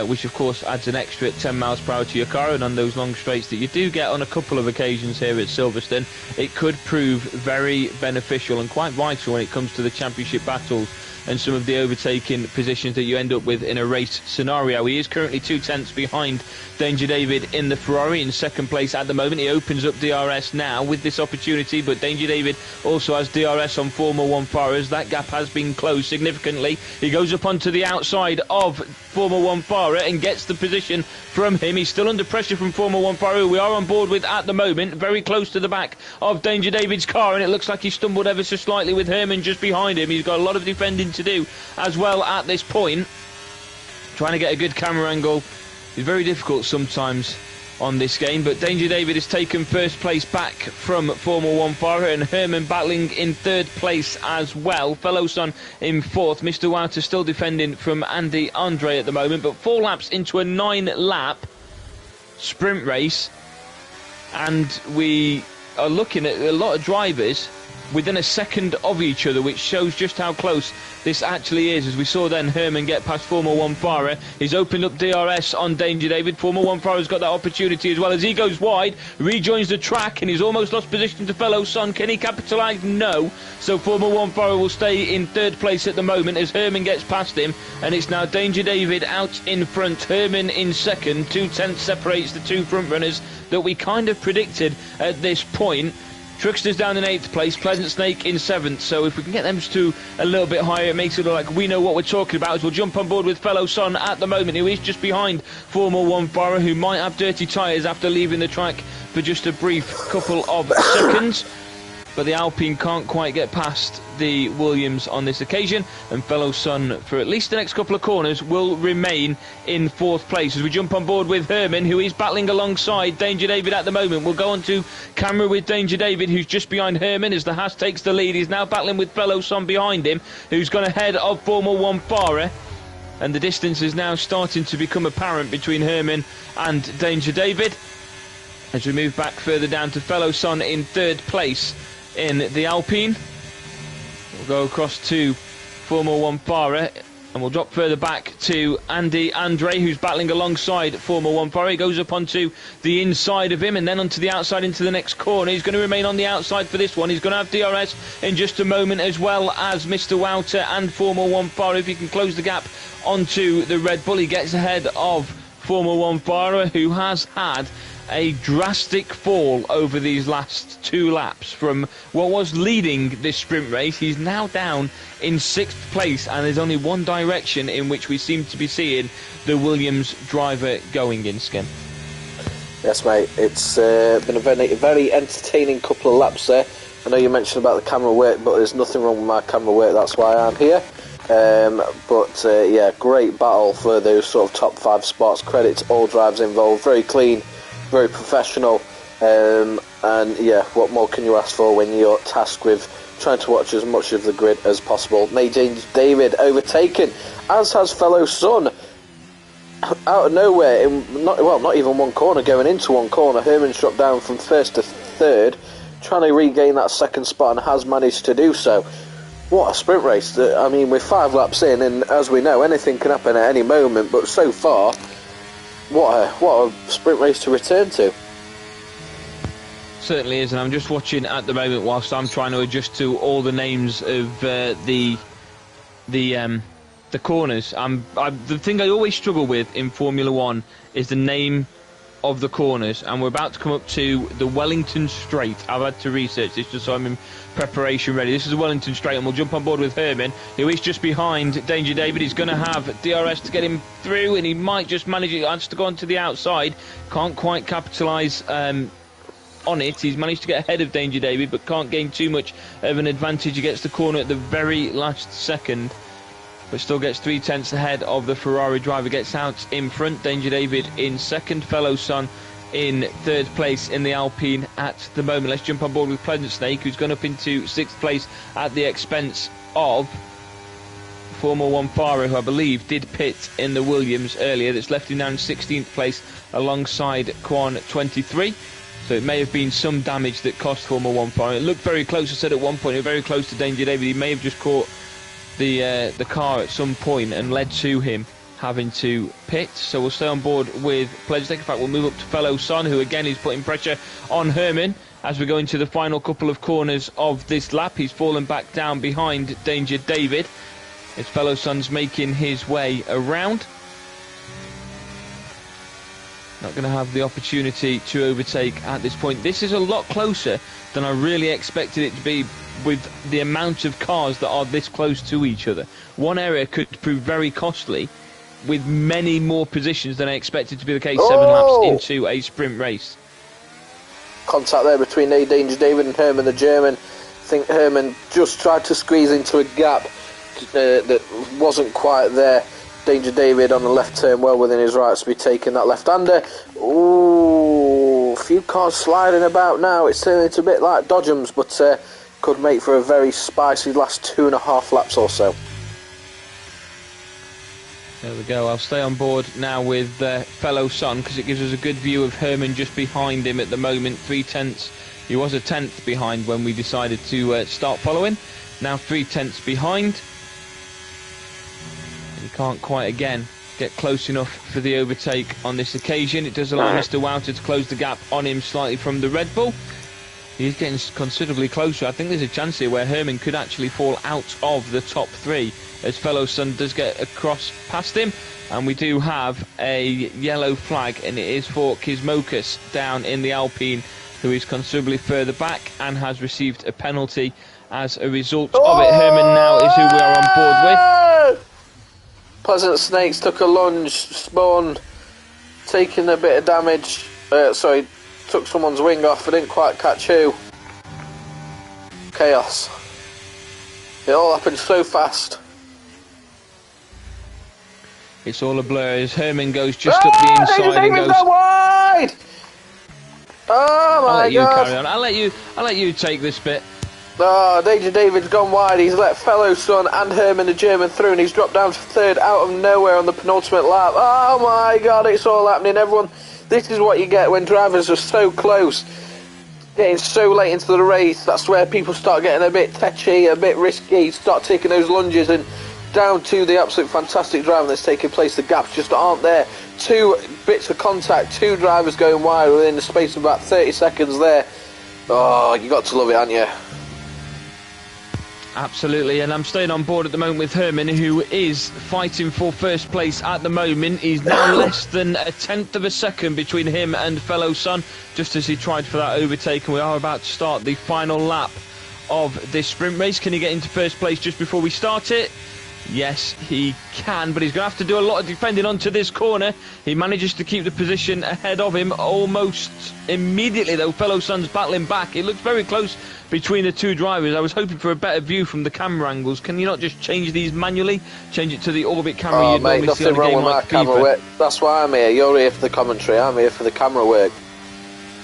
which of course adds an extra 10 miles per hour to your car, and on those long straights that you do get on a couple of occasions here at Silverstone, it could prove very beneficial and quite vital when it comes to the championship battles and some of the overtaking positions that you end up with in a race scenario. He is currently 2 tenths behind Danger David in the Ferrari, in second place at the moment. He opens up DRS now with this opportunity, but Danger David also has DRS on Formula 1 Farah's. That gap has been closed significantly. He goes up onto the outside of Formula 1 Farah and gets the position from him. He's still under pressure from Formula 1 Farah, who we are on board with at the moment, very close to the back of Danger David's car, and it looks like he stumbled ever so slightly with Herman just behind him. He's got a lot of defending to do as well at this point. Trying to get a good camera angle is very difficult sometimes on this game, but Danger David has taken first place back from Formula 1 Farah, and Herman battling in third place as well. Fellowson in fourth. Mr. Wouter still defending from Andy Andre at the moment, but 4 laps into a 9-lap sprint race, and we are looking at a lot of drivers within a second of each other, which shows just how close this actually is. As we saw then Herman get past Formula 1 Farah, he's opened up DRS on Danger David. Formula 1 Farah's got that opportunity as well, as he goes wide, rejoins the track, and he's almost lost position to fellow Son. Can he capitalise? No. So Formula 1 Farah will stay in third place at the moment as Herman gets past him, and it's now Danger David out in front, Herman in second. 2 tenths separates the 2 front runners that we kind of predicted at this point. Truckster's down in 8th place, Pleasant Snake in 7th, so if we can get them to a little bit higher, it makes it look like we know what we're talking about, as we'll jump on board with fellow Son at the moment, who is just behind Formula 1 Farah, who might have dirty tyres after leaving the track for just a brief couple of seconds. But the Alpine can't quite get past the Williams on this occasion, and fellow Son, for at least the next couple of corners, will remain in 4th place as we jump on board with Herman, who is battling alongside Danger David at the moment. We'll go on to camera with Danger David, who's just behind Herman as the Haas takes the lead. He's now battling with fellow Son behind him, who's gone ahead of Formula 1 Farah, and the distance is now starting to become apparent between Herman and Danger David as we move back further down to fellow Son in 3rd place in the Alpine. We'll go across to Formula 1 Farah, and we'll drop further back to Andy Andre, who's battling alongside Formula 1 Farah. He goes up onto the inside of him and then onto the outside into the next corner. He's going to remain on the outside for this one. He's going to have DRS in just a moment, as well as Mr. Wouter and Formula 1 Farah. If he can close the gap onto the Red Bull, he gets ahead of Formula 1 Farah, who has had a drastic fall over these last 2 laps. From what was leading this sprint race, he's now down in 6th place, and there's only one direction in which we seem to be seeing the Williams driver going in, Skin. Yes, mate, it's been a very entertaining couple of laps there. I know you mentioned about the camera work, but there's nothing wrong with my camera work, that's why I'm here. Yeah, great battle for those sort of top 5 spots. Credit to all drivers involved, very clean, very professional, and yeah, what more can you ask for when you're tasked with trying to watch as much of the grid as possible. Nadine David overtaken, as has fellow Son, out of nowhere, in not even one corner, going into one corner. Herman's dropped down from 1st to 3rd, trying to regain that 2nd spot, and has managed to do so. What a sprint race. I mean, we're 5 laps in, and as we know, anything can happen at any moment, but so far, what a sprint race to return to. Certainly is, and I'm just watching at the moment whilst I'm trying to adjust to all the names of the corners. The thing I always struggle with in Formula 1 is the name of the corners, and we're about to come up to the Wellington Straight. I've had to research this just so I'm in preparation ready. This is the Wellington Straight, and we'll jump on board with Herman, who is just behind Danger David. He's going to have DRS to get him through, and he might just manage it. Has to go onto the outside. Can't quite capitalise on it. He's managed to get ahead of Danger David, but can't gain too much of an advantage. He gets the corner at the very last second, but still gets 3 tenths ahead of the Ferrari driver. Gets out in front. Danger David in second. Fellow Son in 3rd place in the Alpine at the moment. Let's jump on board with Pleasant Snake, who's gone up into 6th place at the expense of Formula 1 Farah, who I believe did pit in the Williams earlier. That's left him down in 16th place alongside Quan 23. So it may have been some damage that cost Formula 1 Farah. It looked very close. I said at one point, they were very close to Danger David. He may have just caught the car at some point and led to him having to pit, so we'll stay on board with Pledgetech. In fact, we'll move up to Fellow Son, who again is putting pressure on Herman as we go into the final couple of corners of this lap. He's fallen back down behind Danger David as Fellow Son's making his way around. Not going to have the opportunity to overtake at this point. This is a lot closer than I really expected it to be, with the amount of cars that are this close to each other. One area could prove very costly, with many more positions than I expected to be the case 7 laps into a sprint race. Contact there between Danger David and Herman the German. I think Herman just tried to squeeze into a gap that wasn't quite there. Danger David on the left turn, well within his rights to be taking that left-hander. Ooh, a few cars sliding about now. It's turning into a bit like Dodgems, but could make for a very spicy last 2.5 laps or so. There we go. I'll stay on board now with Fellow Son, because it gives us a good view of Herman just behind him at the moment. 3/10. He was a 10th behind when we decided to start following. Now 3/10 behind. He can't quite again get close enough for the overtake on this occasion. It does allow Mr. Wouter to close the gap on him slightly from the Red Bull. He's getting considerably closer. I think there's a chance here where Herman could actually fall out of the top 3 as Fellow Son does get across past him. And we do have a yellow flag, and it is for Kismokas down in the Alpine, who is considerably further back and has received a penalty as a result of it. Herman now is who we are on board with. Pleasant Snakes took a lunge, Spawn taking a bit of damage. Took someone's wing off, I didn't quite catch who. Chaos. It all happened so fast. It's all a blur as Herman goes just up the inside and goes wide. Oh my God! Carry on. I'll let you take this bit. Oh, Danger David's gone wide. He's let Fellow Son and Herman the German through, and he's dropped down to 3rd out of nowhere on the penultimate lap. Oh my God, it's all happening, everyone. This is what you get when drivers are so close, getting so late into the race. That's where people start getting a bit tetchy, a bit risky, start taking those lunges, and down to the absolute fantastic driving that's taking place. The gaps just aren't there. 2 bits of contact, 2 drivers going wide within the space of about 30 seconds there. Oh, you got to love it, haven't you? Absolutely, and I'm staying on board at the moment with Herman, who is fighting for first place at the moment. He's now less than a 1/10 of a second between him and Fellow Son, just as he tried for that overtake, and we are about to start the final lap of this sprint race. Can he get into first place just before we start it? Yes, he can, but he's going to have to do a lot of defending onto this corner. He manages to keep the position ahead of him almost immediately, though. Fellow Son's battling back. It looks very close between the 2 drivers. I was hoping for a better view from the camera angles. Can you not just change these manually? Change it to the orbit camera you'd normally see on a game like FIFA. That's why I'm here. You're here for the commentary. I'm here for the camera work.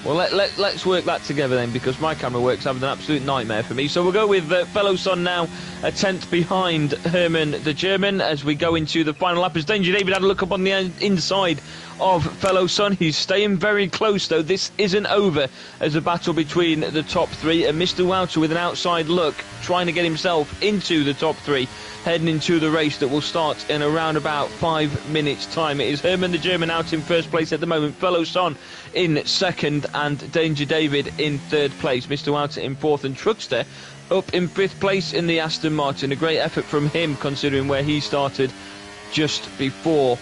Well, let's work that together then, because my camera work's having an absolute nightmare for me. So we'll go with Fellow Son now, a 10th behind Herman the German, as we go into the final lap. As Danger David had a look up on the inside of Fellow Son. He's staying very close, though. This isn't over as a battle between the top 3. And Mr. Wouter with an outside look, trying to get himself into the top 3, heading into the race that will start in around about 5 minutes' time. It is Herman the German out in first place at the moment, Fellow Son in 2nd, and Danger David in 3rd place. Mr. Wouter in 4th, and Truckster up in 5th place in the Aston Martin. A great effort from him, considering where he started just before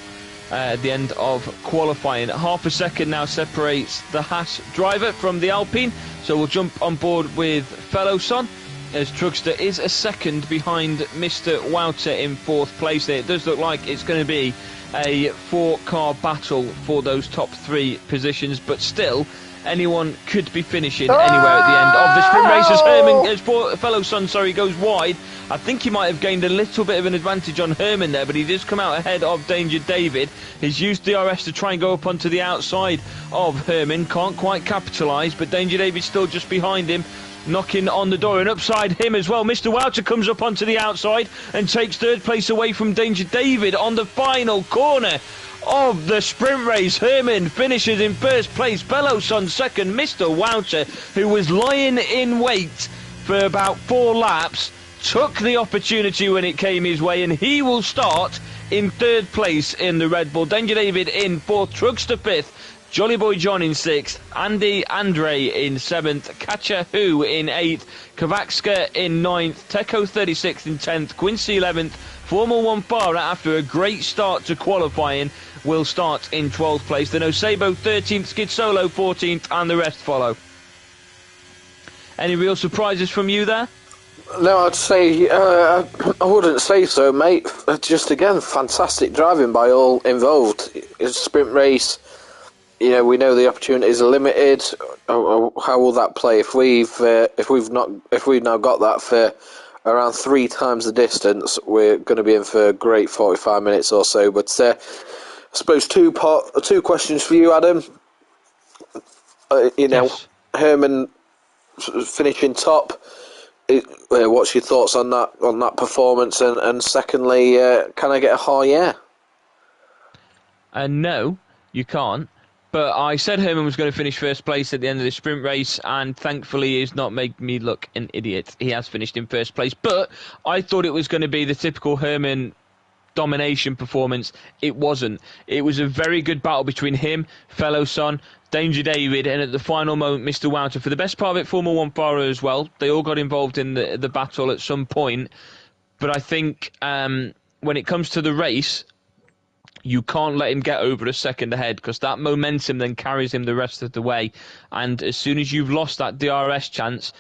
the end of qualifying. Half a second now separates the Haas driver from the Alpine, so we'll jump on board with Fellow Son, as Truckster is a 2nd behind Mr. Wouter in 4th place there. It does look like it's going to be a 4-car battle for those top 3 positions, but still, anyone could be finishing anywhere at the end of the sprint race. As Fellow Son goes wide. I think he might have gained a little bit of an advantage on Herman there, but he does come out ahead of Danger David. He's used DRS to try and go up onto the outside of Herman. Can't quite capitalise, but Danger David's still just behind him, knocking on the door, and upside him as well. Mr. Wouter comes up onto the outside and takes 3rd place away from Danger David on the final corner of the sprint race. Herman finishes in 1st place, Fellow Son 2nd. Mr. Wouter, who was lying in wait for about 4 laps, took the opportunity when it came his way, and he will start in third place in the Red Bull, Danger David in fourth, Trugster fifth, Jolly Boy John in sixth, Andy Andre in seventh, Katja Hu in eighth, Kavakska in ninth, Teko 36th in 10th, Quincy 11th, Formula 1 Farah, after a great start to qualifying, will start in 12th place. Then Osebo 13th, Skid Solo 14th, and the rest follow. Any real surprises from you there? No, I'd say I wouldn't say so, mate. Just again, fantastic driving by all involved. It's a sprint race. You know, we know the opportunities are limited. How will that play if we've now got that for around 3 times the distance? We're going to be in for a great 45 minutes or so. But I suppose two questions for you, Adam. Yes. Herman finishing top. What's your thoughts on that performance? And secondly, can I get a yeah? No, you can't. But I said Herman was going to finish first place at the end of the sprint race, and thankfully he's not made me look an idiot. He has finished in first place. But I thought it was going to be the typical Herman domination performance. It wasn't. It was a very good battle between him, fellow son, Danger David, and at the final moment, Mr. Wouter. For the best part of it, Formula 1 Farah as well. They all got involved in the battle at some point. But I think when it comes to the race, you can't let him get over a second ahead, because that momentum then carries him the rest of the way. And as soon as you've lost that DRS chance,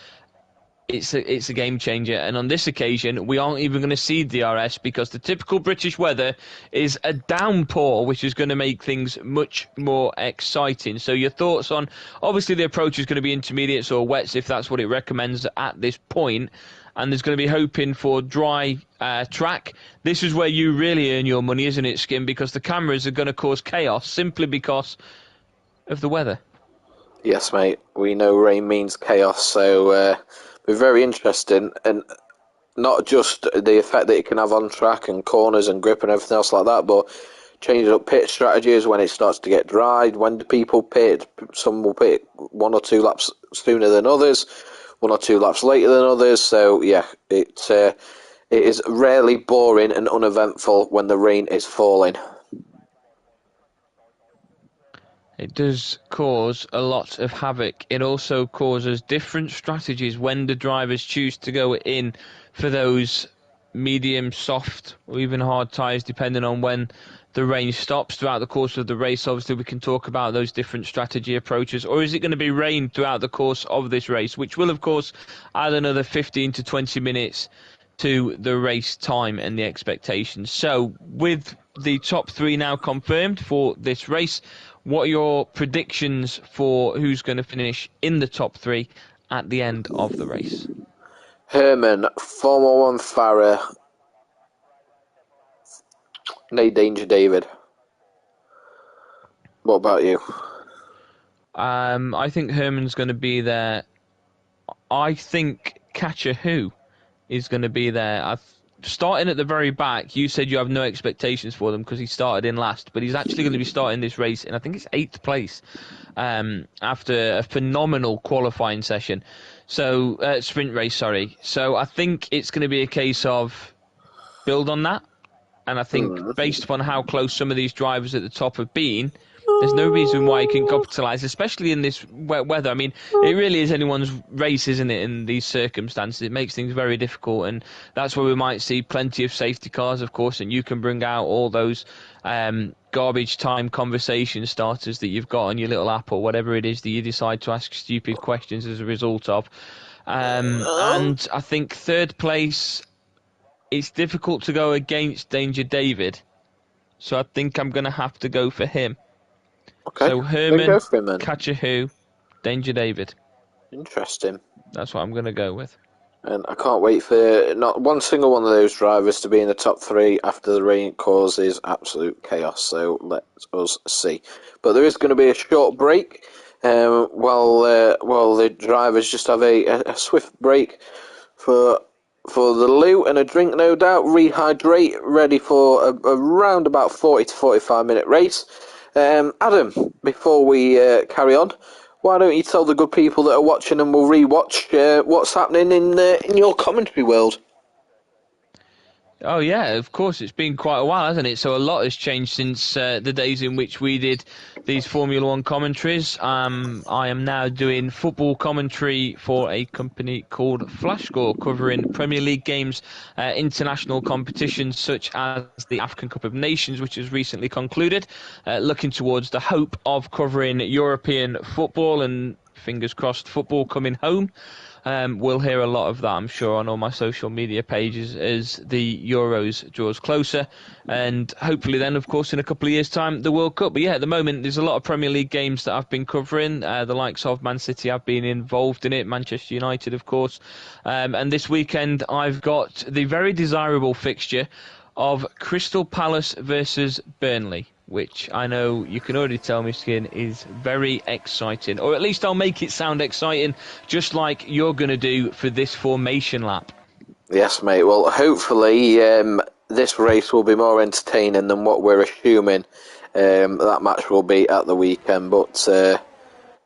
it's a game changer. And on this occasion, we aren't even going to see DRS, because the typical British weather is a downpour, which is going to make things much more exciting. So your thoughts on, obviously the approach is going to be intermediates or wets, if that's what it recommends at this point. And there's going to be hoping for dry track. This is where you really earn your money, isn't it, Skim? Because the cameras are going to cause chaos simply because of the weather. Yes, mate. We know rain means chaos, so be very interesting. And not just the effect that it can have on track and corners and grip and everything else like that, but changing up pit strategies when it starts to get dry. When do people pit? Some will pit 1 or 2 laps sooner than others, 1 or 2 laps later than others. So yeah, it is rarely boring and uneventful when the rain is falling. It does cause a lot of havoc. It also causes different strategies when the drivers choose to go in for those medium, soft, or even hard tyres, depending on when the rain stops throughout the course of the race. Obviously, we can talk about those different strategy approaches. Or is it going to be rain throughout the course of this race, which will, of course, add another 15 to 20 minutes to the race time and the expectations. So, with the top 3 now confirmed for this race, what are your predictions for who's going to finish in the top 3 at the end of the race? Herman, Formula 1 Farah, Nate Danger David. What about you? I think Herman's going to be there. I think Katja Hu is going to be there. Starting at the very back, you said you have no expectations for them because he started in last, but he's actually going to be starting this race in, I think it's 8th place, after a phenomenal qualifying session. So, sprint race, sorry. So I think it's going to be a case of build on that. And I think based upon how close some of these drivers at the top have been, there's no reason why he can capitalise, especially in this wet weather. I mean, it really is anyone's race, isn't it, in these circumstances? It makes things very difficult, and that's where we might see plenty of safety cars, of course, and you can bring out all those garbage time conversation starters that you've got on your little app or whatever it is that you decide to ask stupid questions as a result of. And I think third place, it's difficult to go against Danger David, so I think I'm going to have to go for him. Okay. So Herman, then. Katja Hu, Danger David. Interesting. That's what I'm going to go with. And I can't wait for not one single one of those drivers to be in the top 3 after the rain causes absolute chaos. So let us see. But there is going to be a short break while the drivers just have a swift break for the loo and a drink, no doubt, rehydrate, ready for around about 40 to 45 minute race. Adam, before we carry on, why don't you tell the good people that are watching and will rewatch what's happening in your commentary world? Oh yeah, of course. It's been quite a while, hasn't it? So a lot has changed since the days in which we did these Formula One commentaries. I am now doing football commentary for a company called Flashscore, covering Premier League games, international competitions such as the African Cup of Nations, which has recently concluded, looking towards the hope of covering European football and, fingers crossed, football coming home. We'll hear a lot of that, I'm sure, on all my social media pages as the Euros draws closer. And hopefully then, of course, in a couple of years' time, the World Cup. But yeah, at the moment, there's a lot of Premier League games that I've been covering. The likes of Man City have been involved in it, Manchester United, of course. And this weekend, I've got the very desirable fixture of Crystal Palace versus Burnley, which I know you can already tell me, Skin, is very exciting. Or at least I'll make it sound exciting, just like you're going to do for this formation lap. Yes, mate. Well, hopefully this race will be more entertaining than what we're assuming that match will be at the weekend. But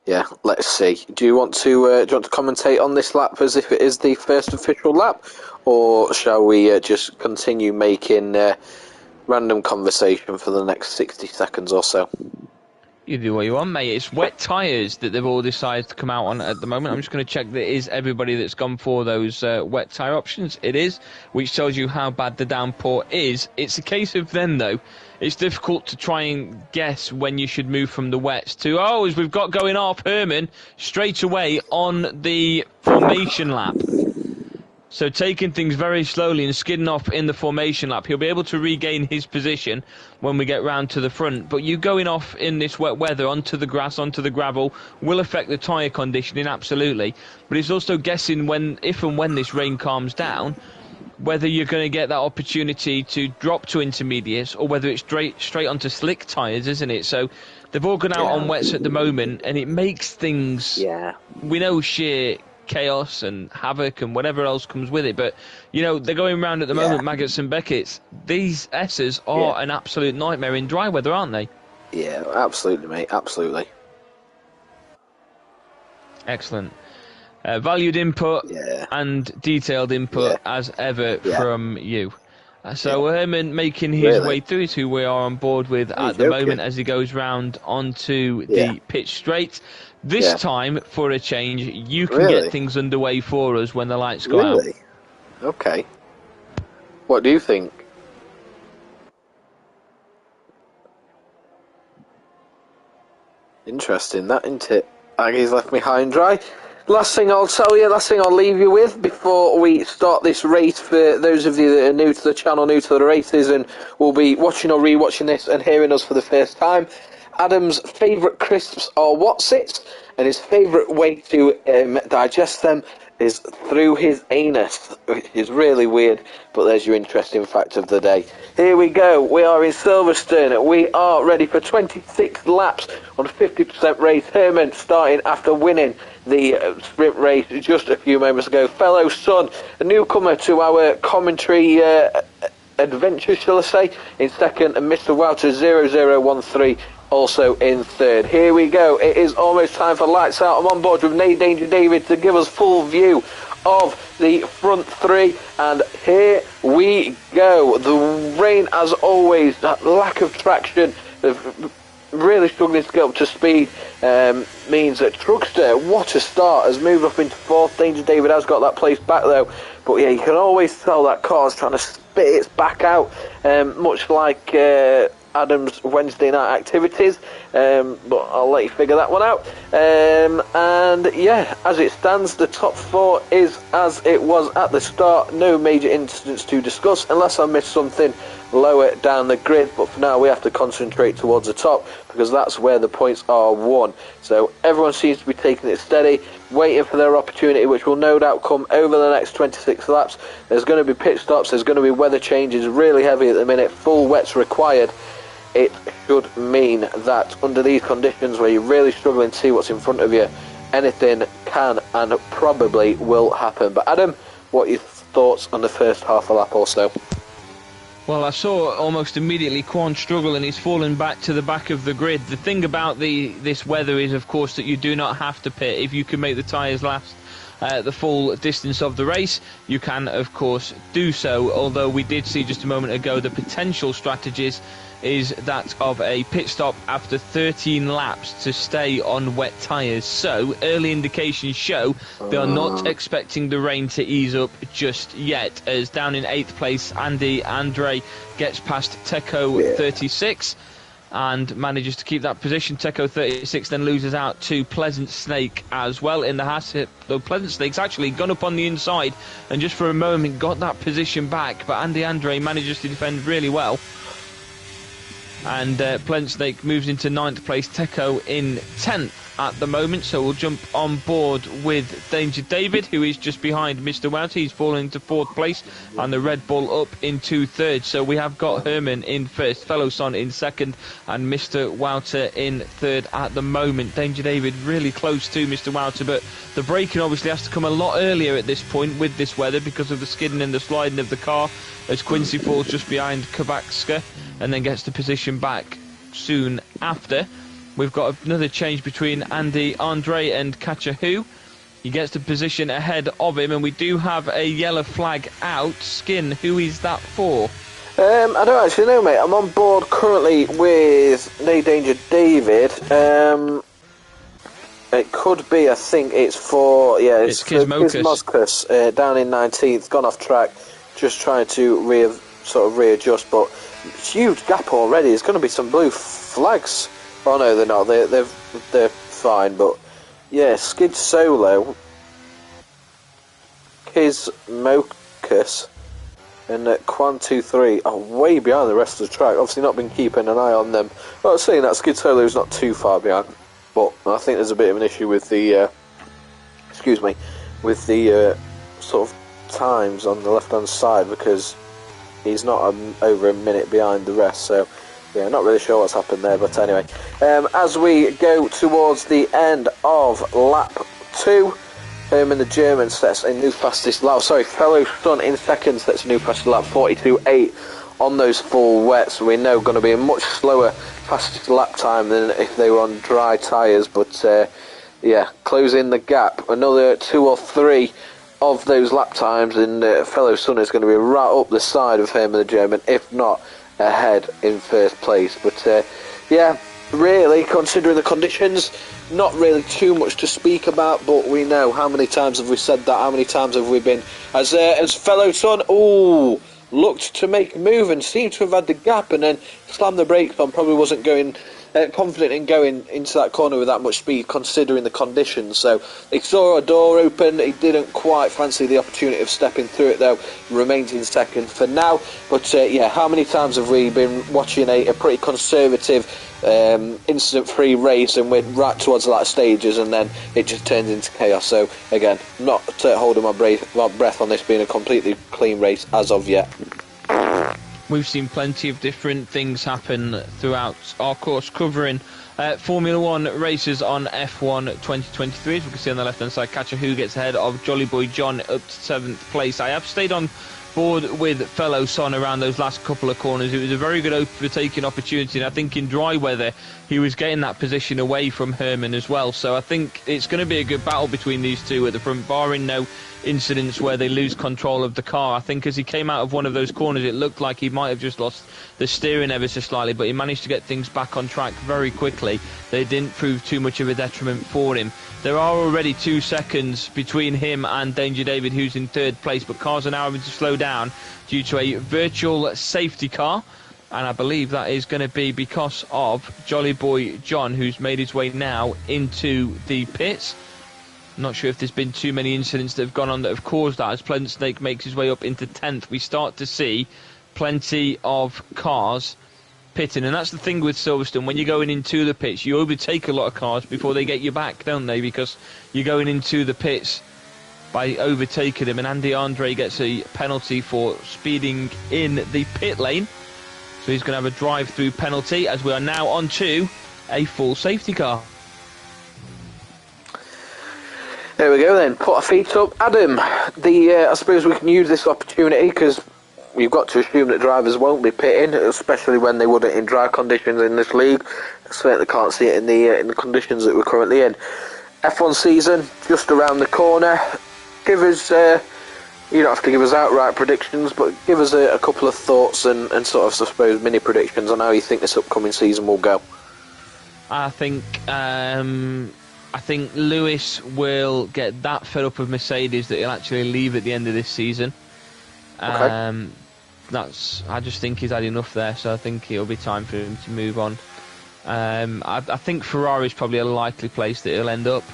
yeah, let's see. Do you want to commentate on this lap as if it is the first official lap, or shall we just continue making random conversation for the next 60 seconds or so? You do what you want, mate. It's wet tyres that they've all decided to come out on at the moment. I'm just going to check that it is everybody that's gone for those wet tyre options. It is, which tells you how bad the downpour is. It's a case of then, though, it's difficult to try and guess when you should move from the wets to, as we've got going off Herman straight away on the formation lap. So taking things very slowly and skidding off in the formation lap. He'll be able to regain his position when we get round to the front. But you going off in this wet weather onto the grass, onto the gravel, will affect the tyre conditioning, absolutely. But it's also guessing if and when this rain calms down, whether you're going to get that opportunity to drop to intermediates or whether it's straight onto slick tyres, isn't it? So they've all gone out on wets at the moment, and it makes things, we know, sheer chaos and havoc and whatever else comes with it. But, they're going around at the moment, Maggots and Beckett's. These S's are an absolute nightmare in dry weather, aren't they? Yeah, absolutely, mate, absolutely. Excellent. Valued input and detailed input as ever from you. So Herman making his way through is who we are on board with at the moment as he goes round onto the pitch straight. This time, for a change, you can get things underway for us when the lights go out. Okay. What do you think? Interesting, that, isn't it? Aggie's left me high and dry. Last thing I'll tell you, last thing I'll leave you with before we start this race, for those of you that are new to the channel, new to the races, and will be watching or re-watching this and hearing us for the first time, Adam's favourite crisps are Wotsits, and his favourite way to digest them is through his anus, which is really weird, but there's your interesting fact of the day. Here we go, we are in Silverstone, we are ready for 26 laps on a 50% race. Herman starting after winning the sprint race just a few moments ago. Fellow son, a newcomer to our commentary adventure, shall I say, in second, and Mr. Wouter 0013 also in third. Here we go, it is almost time for lights out. I'm on board with Nate Danger David to give us full view of the front three, and here we go. The rain, as always, that lack of traction, really struggling to get up to speed, means that Truckster, what a start, has moved up into fourth. Danger David has got that place back though, but yeah, you can always tell that car's trying to spit its back out, much like Adam's Wednesday night activities, but I'll let you figure that one out. And yeah, as it stands, the top four is as it was at the start. No major incidents to discuss unless I missed something lower down the grid, but for now we have to concentrate towards the top because that's where the points are won. So everyone seems to be taking it steady, waiting for their opportunity, which will no doubt come over the next 26 laps. There's going to be pit stops, there's going to be weather changes, really heavy at the minute, full wets required. It should mean that under these conditions where you're really struggling to see what's in front of you, anything can and probably will happen. But Adam, what are your thoughts on the first half a lap or so? Well, I saw almost immediately Quan struggle, and he's fallen back to the back of the grid. The thing about this weather is, of course, that you do not have to pit. If you can make the tyres last the full distance of the race, you can, of course, do so. Although we did see just a moment ago the potential strategies is that of a pit stop after 13 laps to stay on wet tyres. So early indications show they are not expecting the rain to ease up just yet, as down in 8th place Andy Andre gets past Teco 36 and manages to keep that position. Teco 36 then loses out to Pleasant Snake as well in the Haas. Though Pleasant Snake's actually gone up on the inside and just for a moment got that position back, but Andy Andre manages to defend really well. And Pleasant Snake moves into 9th place, Teco in 10th at the moment. So we'll jump on board with Danger David, who is just behind Mr. Wouter. He's fallen into 4th place, and the Red Bull up into 3rd. So we have got Herman in 1st, Fellow Son in 2nd, and Mr. Wouter in 3rd at the moment. Danger David really close to Mr. Wouter, but the braking obviously has to come a lot earlier at this point with this weather because of the skidding and the sliding of the car, as Quincy falls just behind Kabakska and then gets the position back soon after. We've got another change between Andy Andre and Kachahu. He gets the position ahead of him, and we do have a yellow flag out. Skin, who is that for? I don't actually know, mate. I'm on board currently with No Danger David. It could be, I think it's for, it's Kizmoskus, down in 19th, gone off track, just trying to readjust, but huge gap already. There's going to be some blue flags. Oh no, they're not. They're fine, but yeah, Skid Solo, Kizmoskus, and Quan 2-3 are way behind the rest of the track. Obviously, not been keeping an eye on them. Well, saying that Skid Solo's not too far behind, but I think there's a bit of an issue with the sort of times on the left-hand side, because he's not over a minute behind the rest. So yeah, not really sure what's happened there, but anyway, as we go towards the end of lap 2, Herman the German sets a new fastest lap. Fellow Son in 2nd sets a new fastest lap, 42.8 on those full wets. We know going to be a much slower fastest lap time than if they were on dry tyres, but yeah, closing the gap. Another 2 or 3 of those lap times, and Fellow Son is going to be right up the side of Herman the German, if not ahead in 1st place. But yeah, really, considering the conditions, not really too much to speak about, but we know, how many times have we said that, how many times have we been, as Fellow Son, looked to make a move and seemed to have had the gap and then slammed the brakes on, probably wasn't going confident in going into that corner with that much speed considering the conditions. So he saw a door open, he didn't quite fancy the opportunity of stepping through it though, remains in 2nd for now. But yeah, how many times have we been watching a pretty conservative incident-free race, and we're right towards the latter stages and then it just turns into chaos. So again, not holding my breath on this being a completely clean race as of yet. We've seen plenty of different things happen throughout our course covering Formula 1 races on F1 2023. As we can see on the left-hand side, Kachahu gets ahead of Jolly Boy John up to 7th place. I have stayed on board with Fellow Son around those last couple of corners. It was a very good overtaking opportunity, and I think in dry weather he was getting that position away from Herman as well. So I think it's going to be a good battle between these two at the front, barring no incidents where they lose control of the car. I think as he came out of one of those corners, it looked like he might have just lost the steering ever so slightly, but he managed to get things back on track very quickly. They didn't prove too much of a detriment for him. There are already 2 seconds between him and Danger David, who's in 3rd place, but cars are now having to slow down due to a virtual safety car, and I believe that is going to be because of Jolly Boy John, who's made his way now into the pits. I'm not sure if there's been too many incidents that have gone on that have caused that. As Pleasant Snake makes his way up into 10th, we start to see plenty of cars pitting, and that's the thing with Silverstone. When you're going into the pits, you overtake a lot of cars before they get you back, don't they? Because you're going into the pits by overtaking them, and Andy Andre gets a penalty for speeding in the pit lane. So he's going to have a drive-through penalty, as we are now on to a full safety car. There we go then, put our feet up. Adam, I suppose we can use this opportunity because you've got to assume that drivers won't be pitting, especially when they wouldn't in dry conditions in this league. I certainly can't see it in the conditions that we're currently in. F1 season just around the corner. Give us, you don't have to give us outright predictions, but give us a couple of thoughts and sort of, I suppose, mini predictions on how you think this upcoming season will go. I think Lewis will get that fed up of Mercedes that he'll actually leave at the end of this season. Okay. I just think he's had enough there, so I think it'll be time for him to move on. I think Ferrari's probably a likely place that he'll end up,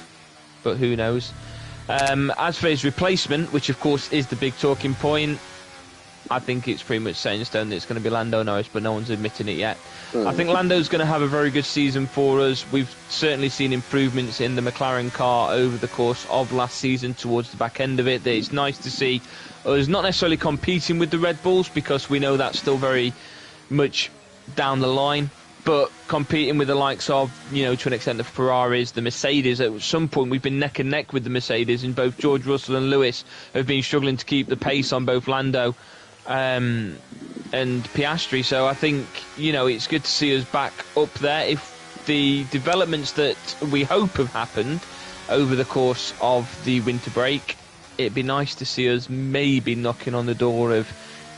but who knows. As for his replacement, which of course is the big talking point, I think it's pretty much set in stone that it's going to be Lando Norris, but no one's admitting it yet. I think Lando's going to have a very good season for us. We've certainly seen improvements in the McLaren car over the course of last season towards the back end of it. That it's nice to see us not necessarily competing with the Red Bulls, because we know that's still very much down the line, but competing with the likes of, to an extent, the Ferraris, the Mercedes. At some point we've been neck and neck with the Mercedes, and both George Russell and Lewis have been struggling to keep the pace on both Lando and Piastri. So I think, it's good to see us back up there. If the developments that we hope have happened over the course of the winter break, it'd be nice to see us maybe knocking on the door of,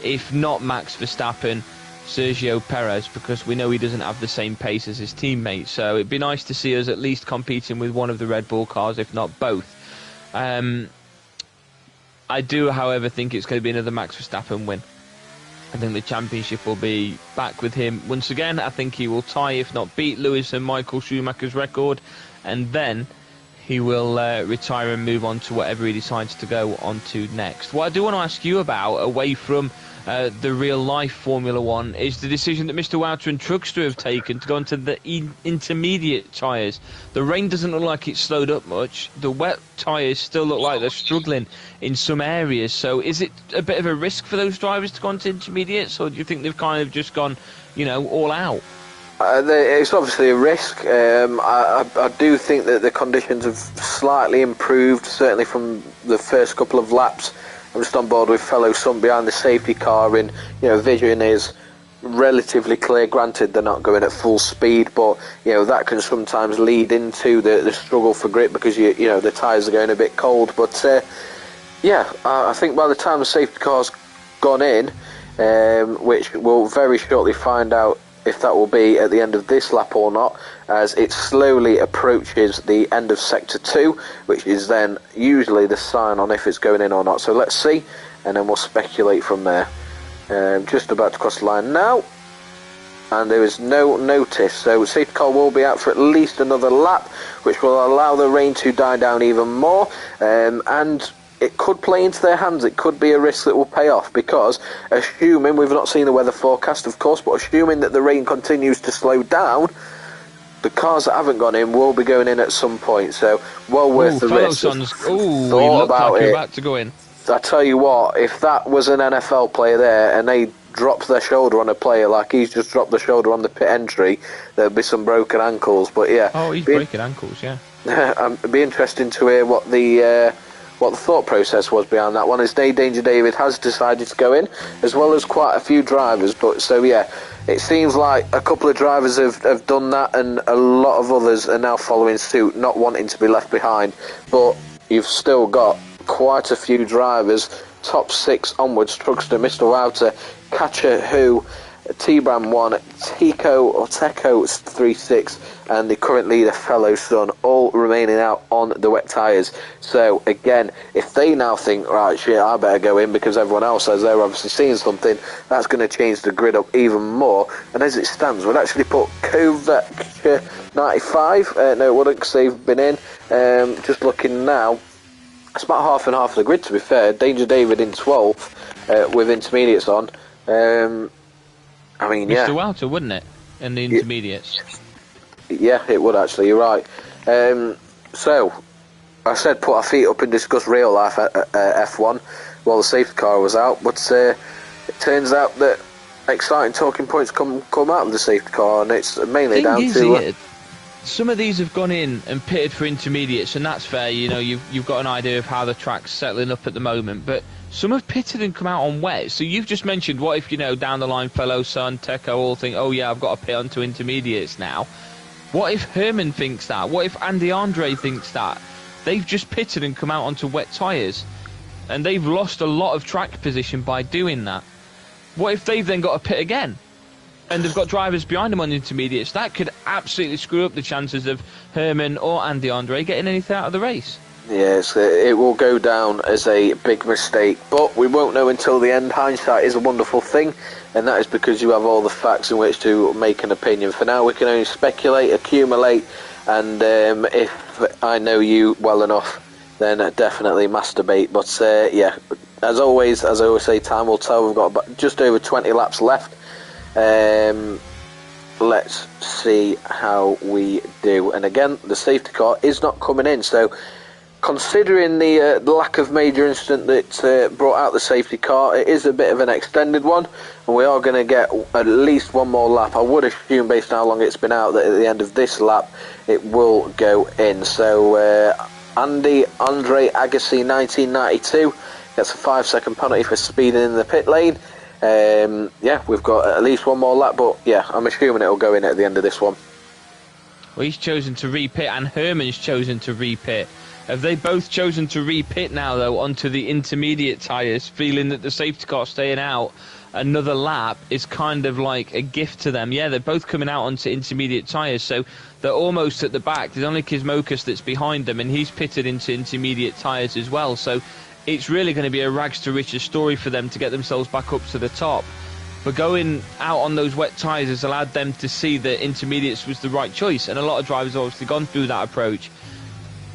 if not Max Verstappen, Sergio Perez, because we know he doesn't have the same pace as his teammates. So it'd be nice to see us at least competing with one of the Red Bull cars, if not both. I do, however, think it's going to be another Max Verstappen win. I think the championship will be back with him once again. I think he will tie, if not beat, Lewis and Michael Schumacher's record, and then he will retire and move on to whatever he decides to go on to next. What I do want to ask you about, away from the real-life Formula One, is the decision that Mr. Wouter and Truckster have taken to go into the intermediate tyres. The rain doesn't look like it's slowed up much. The wet tyres still look like they're struggling in some areas. So is it a bit of a risk for those drivers to go into intermediates, or do you think they've kind of just gone, all out? It's obviously a risk. I do think that the conditions have slightly improved, certainly from the first couple of laps. I'm just on board with fellow son behind the safety car, and vision is relatively clear. Granted, they're not going at full speed, but that can sometimes lead into the struggle for grip, because the tyres are going a bit cold. But I think by the time the safety car's gone in, which we'll very shortly find out if that will be at the end of this lap or not, as it slowly approaches the end of Sector 2, which is then usually the sign on if it's going in or not. So let's see, and then we'll speculate from there. Just about to cross the line now, and there is no notice, so safety car will be out for at least another lap, which will allow the rain to die down even more, and it could play into their hands. It could be a risk that will pay off, because assuming, we've not seen the weather forecast of course, but assuming that the rain continues to slow down, the cars that haven't gone in will be going in at some point. So well worth the risk. Thought about like it. About to go in. I tell you what, if that was an NFL player there and they dropped their shoulder on a player like he's just dropped the shoulder on the pit entry, there'd be some broken ankles. But yeah, he's breaking ankles, yeah. It'd be interesting to hear what the thought process was behind that one. As Danger David has decided to go in, as well as quite a few drivers. But so yeah, it seems like a couple of drivers have done that, and a lot of others are now following suit, not wanting to be left behind. But you've still got quite a few drivers, top 6 onwards: Truckster, Mr. Wouter, Catcher Who, T-Bram 1, Teco 36, and the current leader, Fellow Son, all remaining out on the wet tyres. So again, if they now think, right, shit, I better go in because everyone else says they're obviously seeing something, that's going to change the grid up even more. And as it stands, we'd actually put Kovac 95, no it wouldn't, because they've been in. Just looking now, it's about half and half of the grid, to be fair. Danger David in 12th with intermediates on. I mean, yeah. Mr. Wouter, wouldn't it? In the intermediates. Yeah, it would actually, you're right. So, I said put our feet up and discuss real life F1 while the safety car was out, but it turns out that exciting talking points come out of the safety car, and it's mainly down to... some of these have gone in and pitted for intermediates, and that's fair. You know, you've got an idea of how the track's settling up at the moment, but some have pitted and come out on wet. So you've just mentioned, what if, you know, down the line, Fellow Sun, Teco all think, oh yeah, I've got to pit onto intermediates now. What if Herman thinks that? What if Andy Andre thinks that? They've just pitted and come out onto wet tyres, and they've lost a lot of track position by doing that. What if they've then got to pit again? And they've got drivers behind them on intermediates. That could absolutely screw up the chances of Herman or Andy Andre getting anything out of the race. Yes, it will go down as a big mistake, but we won't know until the end. Hindsight is a wonderful thing, and that is because you have all the facts in which to make an opinion. For now, we can only speculate, accumulate, and if I know you well enough, then definitely masturbate. But yeah, as I always say, time will tell. We've got about just over 20 laps left. Let's see how we do. And again, the safety car is not coming in, so considering the lack of major incident that brought out the safety car, it is a bit of an extended one, and we are going to get at least one more lap. I would assume, based on how long it's been out, that at the end of this lap it will go in. So Andy Andre Agassi 1992 gets a 5-second penalty for speeding in the pit lane. Yeah, we've got at least one more lap, but yeah, I'm assuming it'll go in at the end of this one. Well, he's chosen to repit, and Herman's chosen to repit. Have they both chosen to repit now, though, onto the intermediate tyres, feeling that the safety car staying out another lap is kind of like a gift to them? Yeah, they're both coming out onto intermediate tyres, so they're almost at the back. There's only Kizmokas that's behind them, and he's pitted into intermediate tyres as well, so it's really going to be a rags to riches story for them to get themselves back up to the top. But going out on those wet tyres has allowed them to see that intermediates was the right choice, and a lot of drivers have obviously gone through that approach.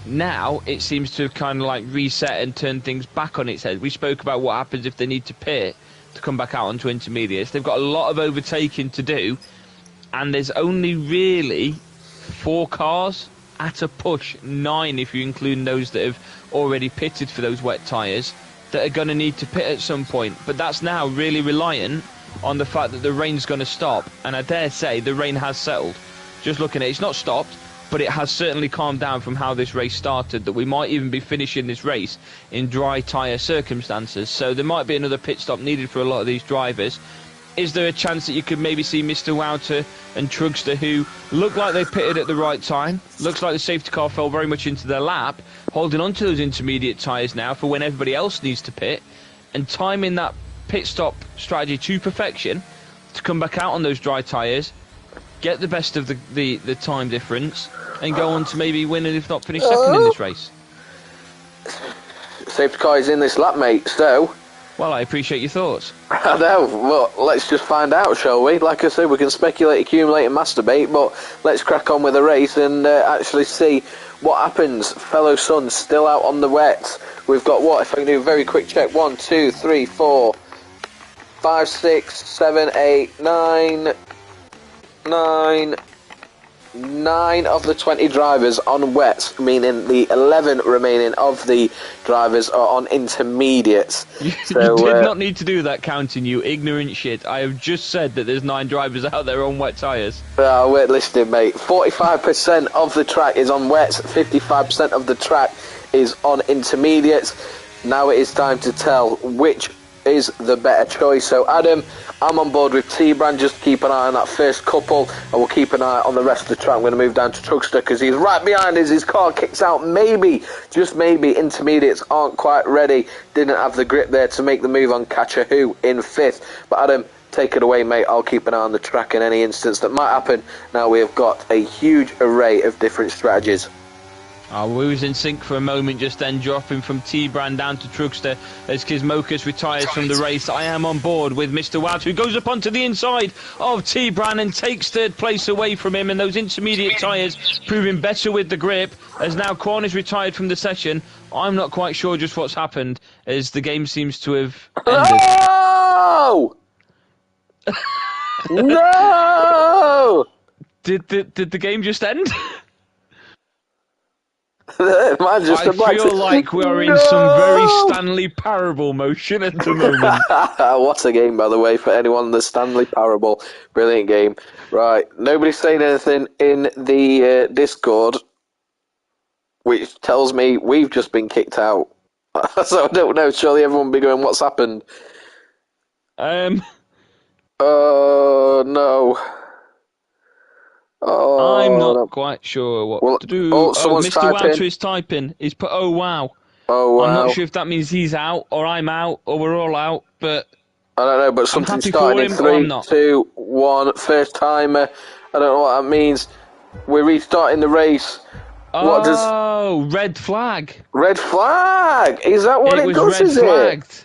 Now it seems to have kind of like reset and turned things back on its head. We spoke about what happens if they need to pit to come back out onto intermediates. They've got a lot of overtaking to do, and there's only really 4 cars at a push, 9 if you include those that have already pitted for those wet tyres, that are going to need to pit at some point. But that's now really reliant on the fact that the rain's going to stop, and I dare say the rain has settled. Just looking at it, it's not stopped, but it has certainly calmed down from how this race started, that we might even be finishing this race in dry tyre circumstances. So there might be another pit stop needed for a lot of these drivers. Is there a chance that you could maybe see Mr. Wouter and Trugster, who look like they pitted at the right time? Looks like the safety car fell very much into their lap, holding on to those intermediate tyres now for when everybody else needs to pit, and timing that pit stop strategy to perfection to come back out on those dry tyres, get the best of the time difference, and go on to maybe win and if not finish second in this race. Safety car is in this lap, mate, so... Well, I appreciate your thoughts. I know, well, let's just find out, shall we? Like I said, we can speculate, accumulate and masturbate, but let's crack on with the race and actually see what happens. Fellow Sun still out on the wet. We've got what, if I can do a very quick check, 1, 2, 3, 4, 5, 6, 7, 8, 9 of the 20 drivers on wets, meaning the 11 remaining of the drivers are on intermediates. You did not need to do that counting, you ignorant shit. I have just said that there's 9 drivers out there on wet tyres. We're listening, mate. 45% of the track is on wets, 55% of the track is on intermediates. Now it is time to tell which is the better choice. So Adam, I'm on board with T-Brand. Just keep an eye on that first couple, and we'll keep an eye on the rest of the track. I'm going to move down to Trugster because he's right behind us. His car kicks out. Maybe, just maybe, intermediates aren't quite ready. Didn't have the grip there to make the move on Catcher Who in 5th. But Adam, take it away, mate. I'll keep an eye on the track in any instance that might happen. Now we have got a huge array of different strategies. We was in sync for a moment just then, dropping from T-Brand down to Trugster as Kizmokas retires from the race. I am on board with Mr. Wout, who goes up onto the inside of T-Brand and takes 3rd place away from him, and those intermediate tyres proving better with the grip, as now Kwon is retired from the session. I'm not quite sure just what's happened, as the game seems to have ended. No! No! Did the game just end? Mine's just a black. I feel like we are in some very Stanley Parable motion at the moment. What a game, by the way, for anyone. The Stanley Parable, brilliant game. Right, nobody's saying anything in the Discord, which tells me we've just been kicked out. So I don't know. Surely everyone will be going, "What's happened?" Oh no. Oh, I'm not no. quite sure what to do. Oh, someone's Mr. typing. Wouter is typing. He's put, oh wow. Oh wow. I'm not sure if that means he's out, or I'm out, or we're all out, but I don't know, but something's happy starting for in him, or I'm 3, not. 2, 1. First timer. I don't know what that means. We're restarting the race. What does red flag. red flag? Is that what it was does? red Is flagged.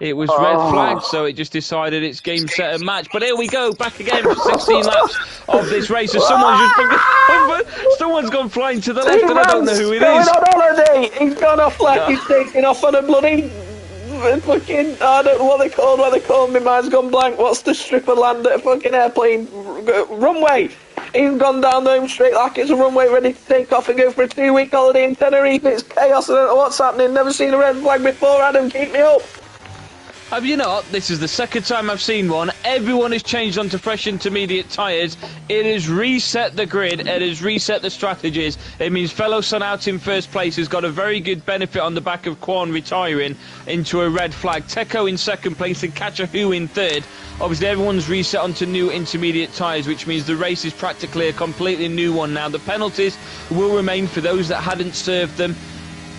It was red Oh. flagged, so it just decided it's game, set, and match. But here we go, back again for 16 laps of this race. So someone's gone flying to the left, and I don't know who it going is. on holiday. He's gone off like he's taking off on a bloody fucking. I don't know what they called. What they called me. Mine's gone blank. What's the strip of land at a fucking airplane runway? He's gone down the home straight like it's a runway ready to take off and go for a 2-week holiday in Tenerife. It's chaos. I don't know what's happening. Never seen a red flag before. Adam, keep me up. Have you not? This is the second time I've seen one. Everyone has changed onto fresh intermediate tyres. It has reset the grid. It has reset the strategies. It means fellow Son out in first place has got a very good benefit on the back of Kwon retiring into a red flag. Teko in second place and Kachahu in third. Obviously, everyone's reset onto new intermediate tyres, which means the race is practically a completely new one now. The penalties will remain for those that hadn't served them.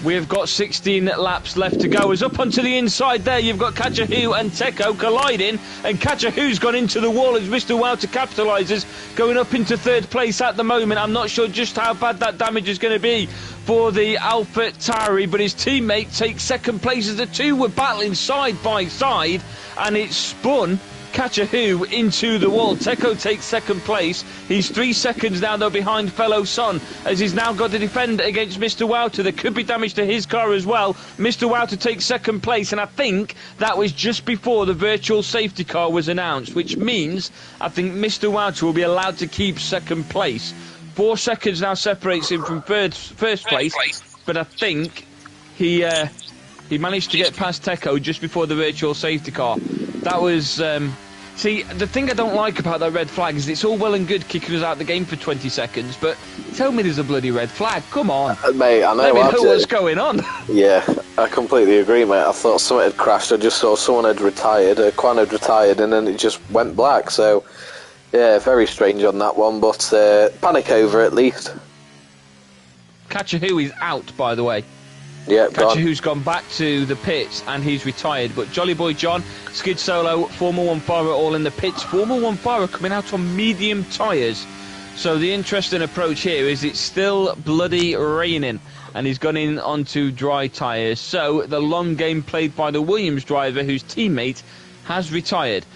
We've got 16 laps left to go. As up onto the inside there, you've got Kachahu and Teko colliding, and Kachahu's gone into the wall as Mr. Wouter capitalises, going up into third place at the moment. I'm not sure just how bad that damage is going to be for the Alpha Tauri, but his teammate takes second place as the two were battling side by side, and it spun Kachahu into the wall. Teko takes second place. He's 3 seconds now, though, behind fellow Son, as he's now got to defend against Mr. Wouter. There could be damage to his car as well. Mr. Wouter takes second place, and I think that was just before the virtual safety car was announced, which means I think Mr. Wouter will be allowed to keep second place. 4 seconds now separates him from first place, but I think he managed to get past Teko just before the virtual safety car. That was... see, the thing I don't like about that red flag is it's all well and good kicking us out the game for 20 seconds, but tell me there's a bloody red flag. Come on. Mate, I know. Let me know what's going on. Yeah, I completely agree, mate. I thought something had crashed. I just saw someone had retired, Quan had retired, and then it just went black. So, yeah, very strange on that one, but panic over at least. Kachahu is out, by the way. Yeah, Kachahu's gone back to the pits and he's retired. But Jolly Boy John, Skid Solo, Formula 1 Fara all in the pits. Formula 1 Fara coming out on medium tyres. So the interesting approach here is it's still bloody raining and he's gone in onto dry tyres. So the long game played by the Williams driver whose teammate has retired.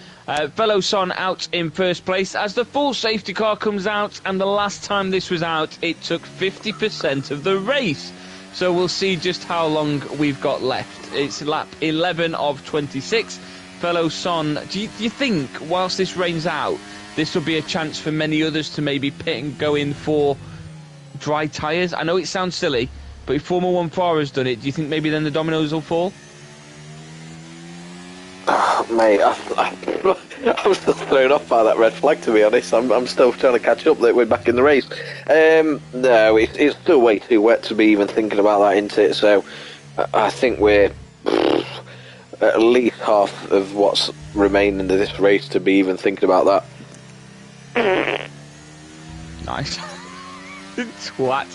Fellow Son out in first place as the full safety car comes out, and the last time this was out it took 50% of the race. So we'll see just how long we've got left. It's lap 11 of 26. Fellow Son, do you think, whilst this rains out, this will be a chance for many others to maybe pit and go in for dry tyres? I know it sounds silly, but if Formula 1 Fara's done it, do you think maybe then the dominoes will fall? Oh, mate, I'm still thrown off by that red flag, to be honest. I'm still trying to catch up that we're back in the race. No, it's still way too wet to be even thinking about that, isn't it? So I think we're at least half of what's remaining of this race to be even thinking about that. Nice. Twat.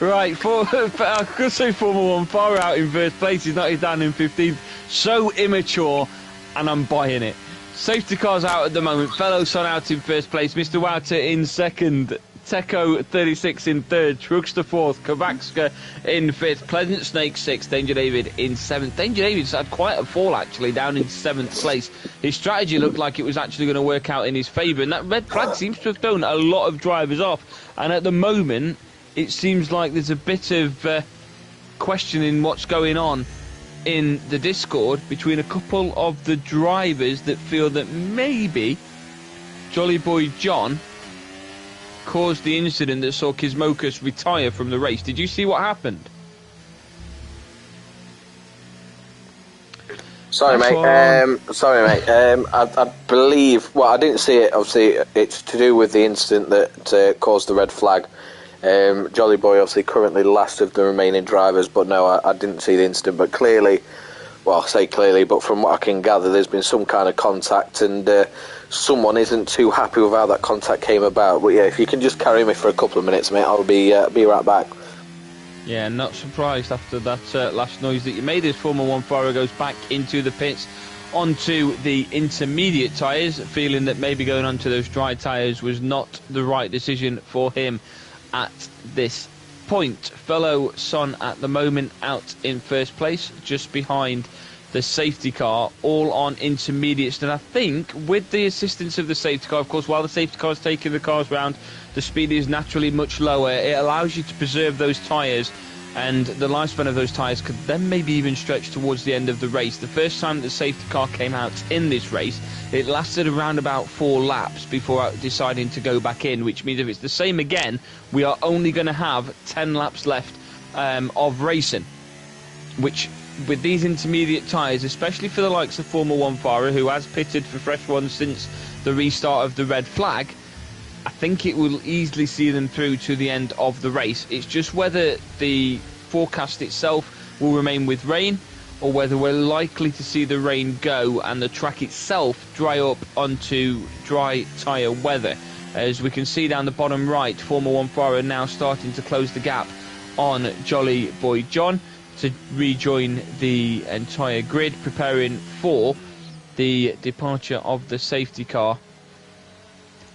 Right, I could say Formula 1 Far out in first place. He's not down in 15th. So immature, and I'm buying it. Safety car's out at the moment. Fellow Son out in first place. Mr. Wouter in second. Teko 36 in third. Trugster fourth. Kovacka in fifth. Pleasant Snake sixth. Danger David in seventh. Danger David's had quite a fall, actually, down in seventh place. His strategy looked like it was actually going to work out in his favour, and that red flag seems to have thrown a lot of drivers off. And at the moment, it seems like there's a bit of questioning what's going on in the Discord between a couple of the drivers that feel that maybe Jolly Boy John caused the incident that saw Kismokas retire from the race. Did you see what happened? Sorry, mate. I believe. Well, I didn't see it. Obviously, it's to do with the incident that caused the red flag. Jolly Boy, obviously, currently last of the remaining drivers. But no, I didn't see the incident. But clearly, well, I say clearly, but from what I can gather, there's been some kind of contact, and someone isn't too happy with how that contact came about. But yeah, if you can just carry me for a couple of minutes, mate, I'll be right back. Yeah, not surprised after that last noise that you made as Formula 1 Faro goes back into the pits onto the intermediate tyres, feeling that maybe going onto those dry tyres was not the right decision for him at this point. Fellow Son at the moment out in first place, just behind the safety car, all on intermediates. And I think with the assistance of the safety car, of course, while the safety car is taking the cars round, the speed is naturally much lower. It allows you to preserve those tyres, and the lifespan of those tyres could then maybe even stretch towards the end of the race. The first time the safety car came out in this race, it lasted around about 4 laps before deciding to go back in, which means if it's the same again, we are only going to have 10 laps left of racing, which with these intermediate tyres, especially for the likes of Formula 1 Faro, who has pitted for fresh ones since the restart of the red flag, I think it will easily see them through to the end of the race. It's just whether the forecast itself will remain with rain, or whether we're likely to see the rain go and the track itself dry up onto dry tyre weather. As we can see down the bottom right, Formula 1 Faro now starting to close the gap on Jolly Boy John to rejoin the entire grid, preparing for the departure of the safety car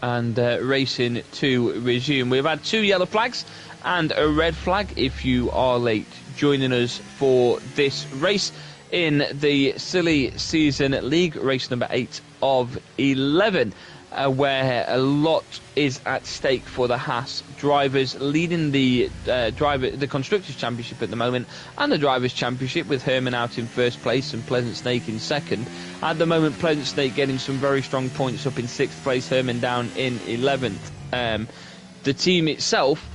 and racing to resume. We've had 2 yellow flags and a red flag if you are late joining us for this race in the Silly Season League, race number 8 of 11. Where a lot is at stake for the Haas drivers, leading the Constructors' Championship at the moment, and the Drivers' Championship, with Herman out in first place and Pleasant Snake in second. At the moment, Pleasant Snake getting some very strong points up in 6th place, Herman down in 11th. The team itself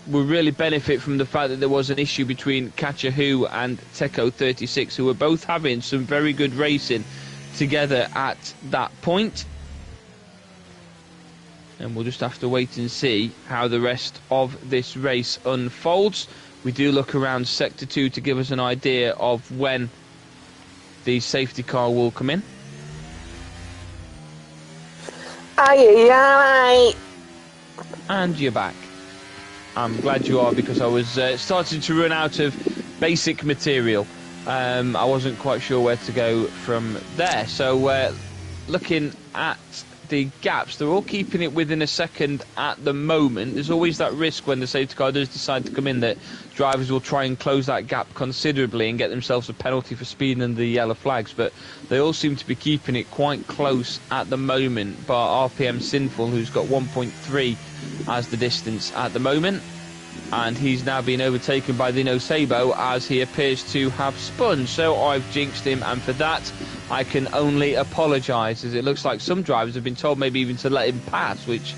will really benefit from the fact that there was an issue between Catcher Who and Teco 36, who were both having some very good racing together at that point. And we'll just have to wait and see how the rest of this race unfolds. We do look around Sector 2 to give us an idea of when the safety car will come in. Aye. And you're back. I'm glad you are, because I was starting to run out of basic material. I wasn't quite sure where to go from there. So looking at the gaps, they're all keeping it within a second at the moment. There's always that risk when the safety car does decide to come in that drivers will try and close that gap considerably and get themselves a penalty for speeding under the yellow flags, but they all seem to be keeping it quite close at the moment, bar RPM Sinful, who's got 1.3 as the distance at the moment, and he's now been overtaken by Dino Sabo as he appears to have spun. So I've jinxed him, and for that I can only apologise, as it looks like some drivers have been told maybe even to let him pass, which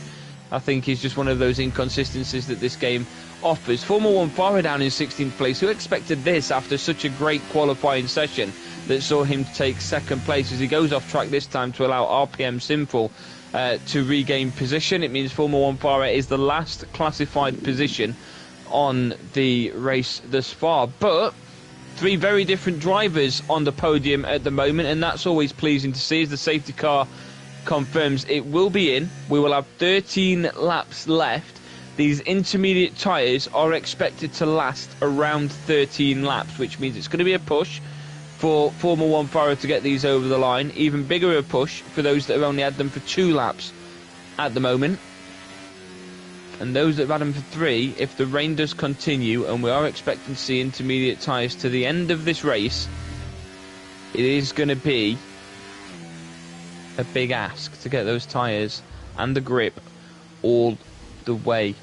I think is just one of those inconsistencies that this game offers. Formula 1 Faro down in 16th place. Who expected this after such a great qualifying session that saw him take 2nd place, as he goes off track this time to allow RPM Sinful to regain position. It means Formula 1 Faro is the last classified position on the race thus far, but 3 very different drivers on the podium at the moment, and that's always pleasing to see as the safety car confirms it will be in. We will have 13 laps left. These intermediate tyres are expected to last around 13 laps, which means it's going to be a push for Formula 1 Faro to get these over the line. Even bigger a push for those that have only had them for 2 laps at the moment. And those that have had them for 3, if the rain does continue, and we are expecting to see intermediate tyres to the end of this race, it is going to be a big ask to get those tyres and the grip all the way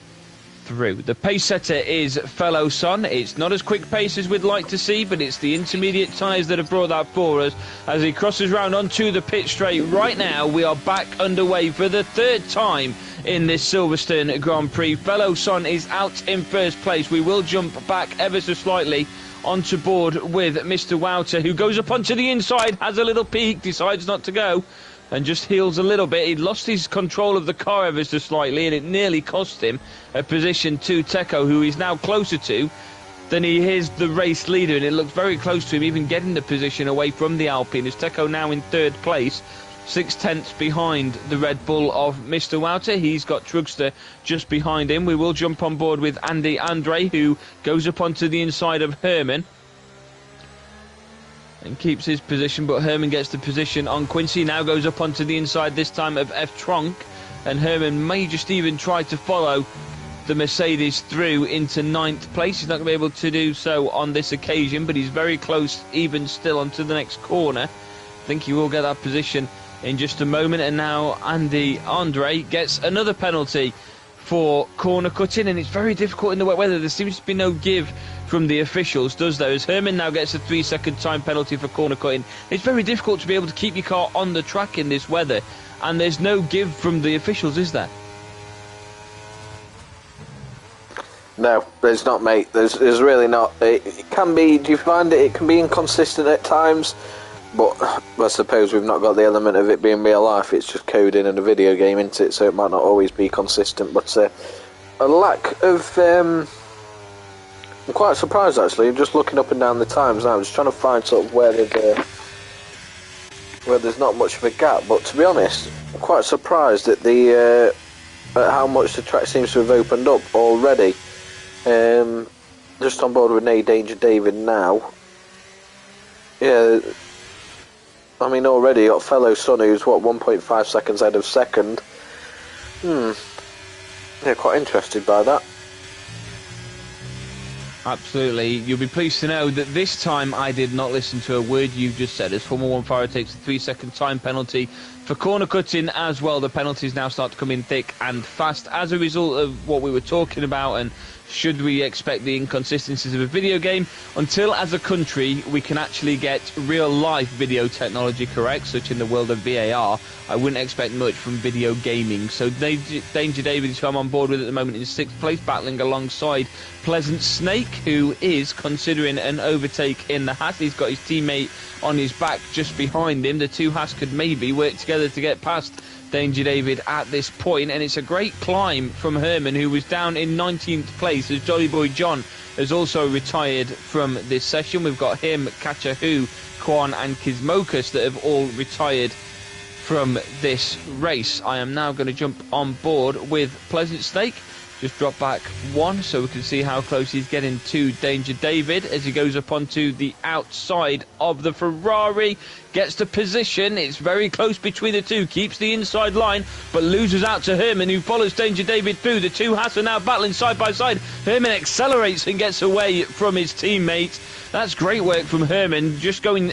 through. The pace setter is Fellow Son. It's not as quick pace as we'd like to see, but it's the intermediate tyres that have brought that for us as he crosses round onto the pit straight. Right now, we are back underway for the third time in this Silverstone Grand Prix. Fellow Son is out in first place. We will jump back ever so slightly onto board with Mr. Wouter, who goes up onto the inside, has a little peek, decides not to go, and just heels a little bit. He'd lost his control of the car ever so slightly, and it nearly cost him a position to Teco, who he's now closer to than he is the race leader, and it looks very close to him even getting the position away from the Alpine, as Teco now in third place, 6/10 behind the Red Bull of Mr. Wouter. He's got Trugster just behind him. We will jump on board with Andy Andre, who goes up onto the inside of Herman and keeps his position, but Herman gets the position on Quincy. Now goes up onto the inside, this time of F. Tronk, and Herman may just even try to follow the Mercedes through into 9th place. He's not going to be able to do so on this occasion, but he's very close even still onto the next corner. I think he will get that position in just a moment. And now Andy Andre gets another penalty for corner cutting, and it's very difficult in the wet weather. There seems to be no give from the officials, does there? As Herman now gets a 3-second time penalty for corner cutting. It's very difficult to be able to keep your car on the track in this weather, and there's no give from the officials, is there? No, there's not, mate. There's really not. It can be, do you find it can be inconsistent at times, but I suppose we've not got the element of it being real life. It's just coding in a video game, isn't it? So it might not always be consistent, but a lack of... I'm quite surprised, actually. I'm just looking up and down the times now. I'm just trying to find sort of where there's not much of a gap. But to be honest, I'm quite surprised at at how much the track seems to have opened up already. Just on board with No Danger David now. Yeah, I mean, already got Fellow Son, who's 1.5 seconds ahead of second. Yeah, quite interested by that. Absolutely. You'll be pleased to know that this time I did not listen to a word you just said, as Formula 1 Fire takes a 3-second time penalty for corner cutting as well. The penalties now start to come in thick and fast as a result of what we were talking about, and should we expect the inconsistencies of a video game, until as a country we can actually get real life video technology correct, such in the world of VAR. I wouldn't expect much from video gaming. So Danger David, who I'm on board with at the moment, in 6th place, battling alongside Pleasant Snake, who is considering an overtake in the Haas. He's got his teammate on his back just behind him. The two Haas could maybe work together to get past Danger David at this point, and it's a great climb from Herman, who was down in 19th place, as Jolly Boy John has also retired from this session. We've got him, Kachahu, Kwan and Kizmokas that have all retired from this race. I am now going to jump on board with Pleasant Snake. Just drop back one so we can see how close he's getting to Danger David as he goes up onto the outside of the Ferrari. Gets the position. It's very close between the two. Keeps the inside line, but loses out to Herman, who follows Danger David through. The two Haas are now battling side by side. Herman accelerates and gets away from his teammate. That's great work from Herman, just going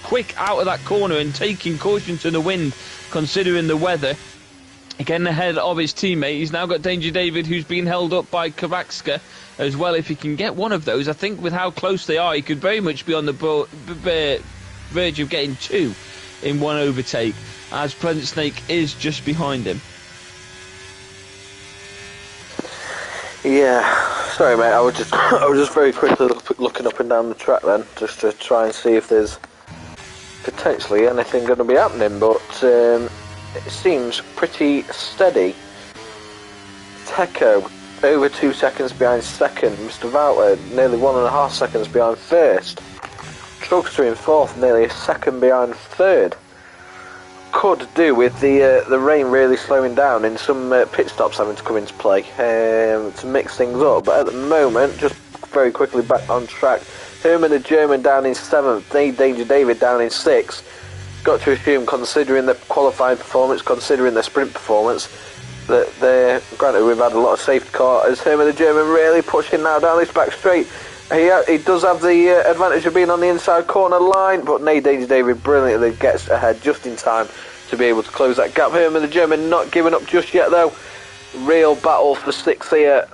quick out of that corner and taking caution to the wind, considering the weather. Again, ahead of his teammate. He's now got Danger David, who's been held up by Kavakska as well. If he can get one of those, I think with how close they are, he could very much be on the verge of getting two in one overtake, as Pleasant Snake is just behind him. Yeah, sorry mate, I was just very quickly looking up and down the track then, just to try and see if there's potentially anything going to be happening, but it seems pretty steady. Teco over 2 seconds behind second. Mr. Wouter nearly 1.5 seconds behind first. Trugster in fourth, nearly a second behind third. Could do with the rain really slowing down and some pit stops having to come into play to mix things up. But at the moment, just very quickly back on track. Herman the German down in 7th. Danger David down in 6th. Got to assume, considering the qualifying performance, considering the sprint performance, that they're, granted we've had a lot of safety car, as Herman the German really pushing now down this back straight. He does have the advantage of being on the inside corner line, but Danger David brilliantly gets ahead just in time to be able to close that gap. Herman the German not giving up just yet though. Real battle for 6th here.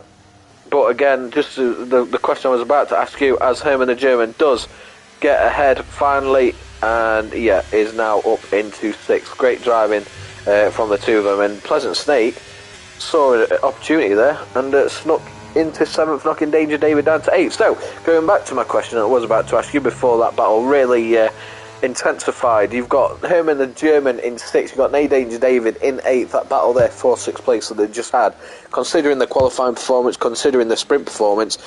But again, just the question I was about to ask you, as Herman the German does get ahead finally, and is now up into 6th. Great driving from the two of them, and Pleasant Snake saw an opportunity there and snuck into 7th, knocking Danger David down to 8th. So, going back to my question I was about to ask you before that battle really intensified, you've got Herman the German in 6th, you've got Nay Danger David in 8th, that battle there for 6th place that they just had. Considering the qualifying performance, considering the sprint performance,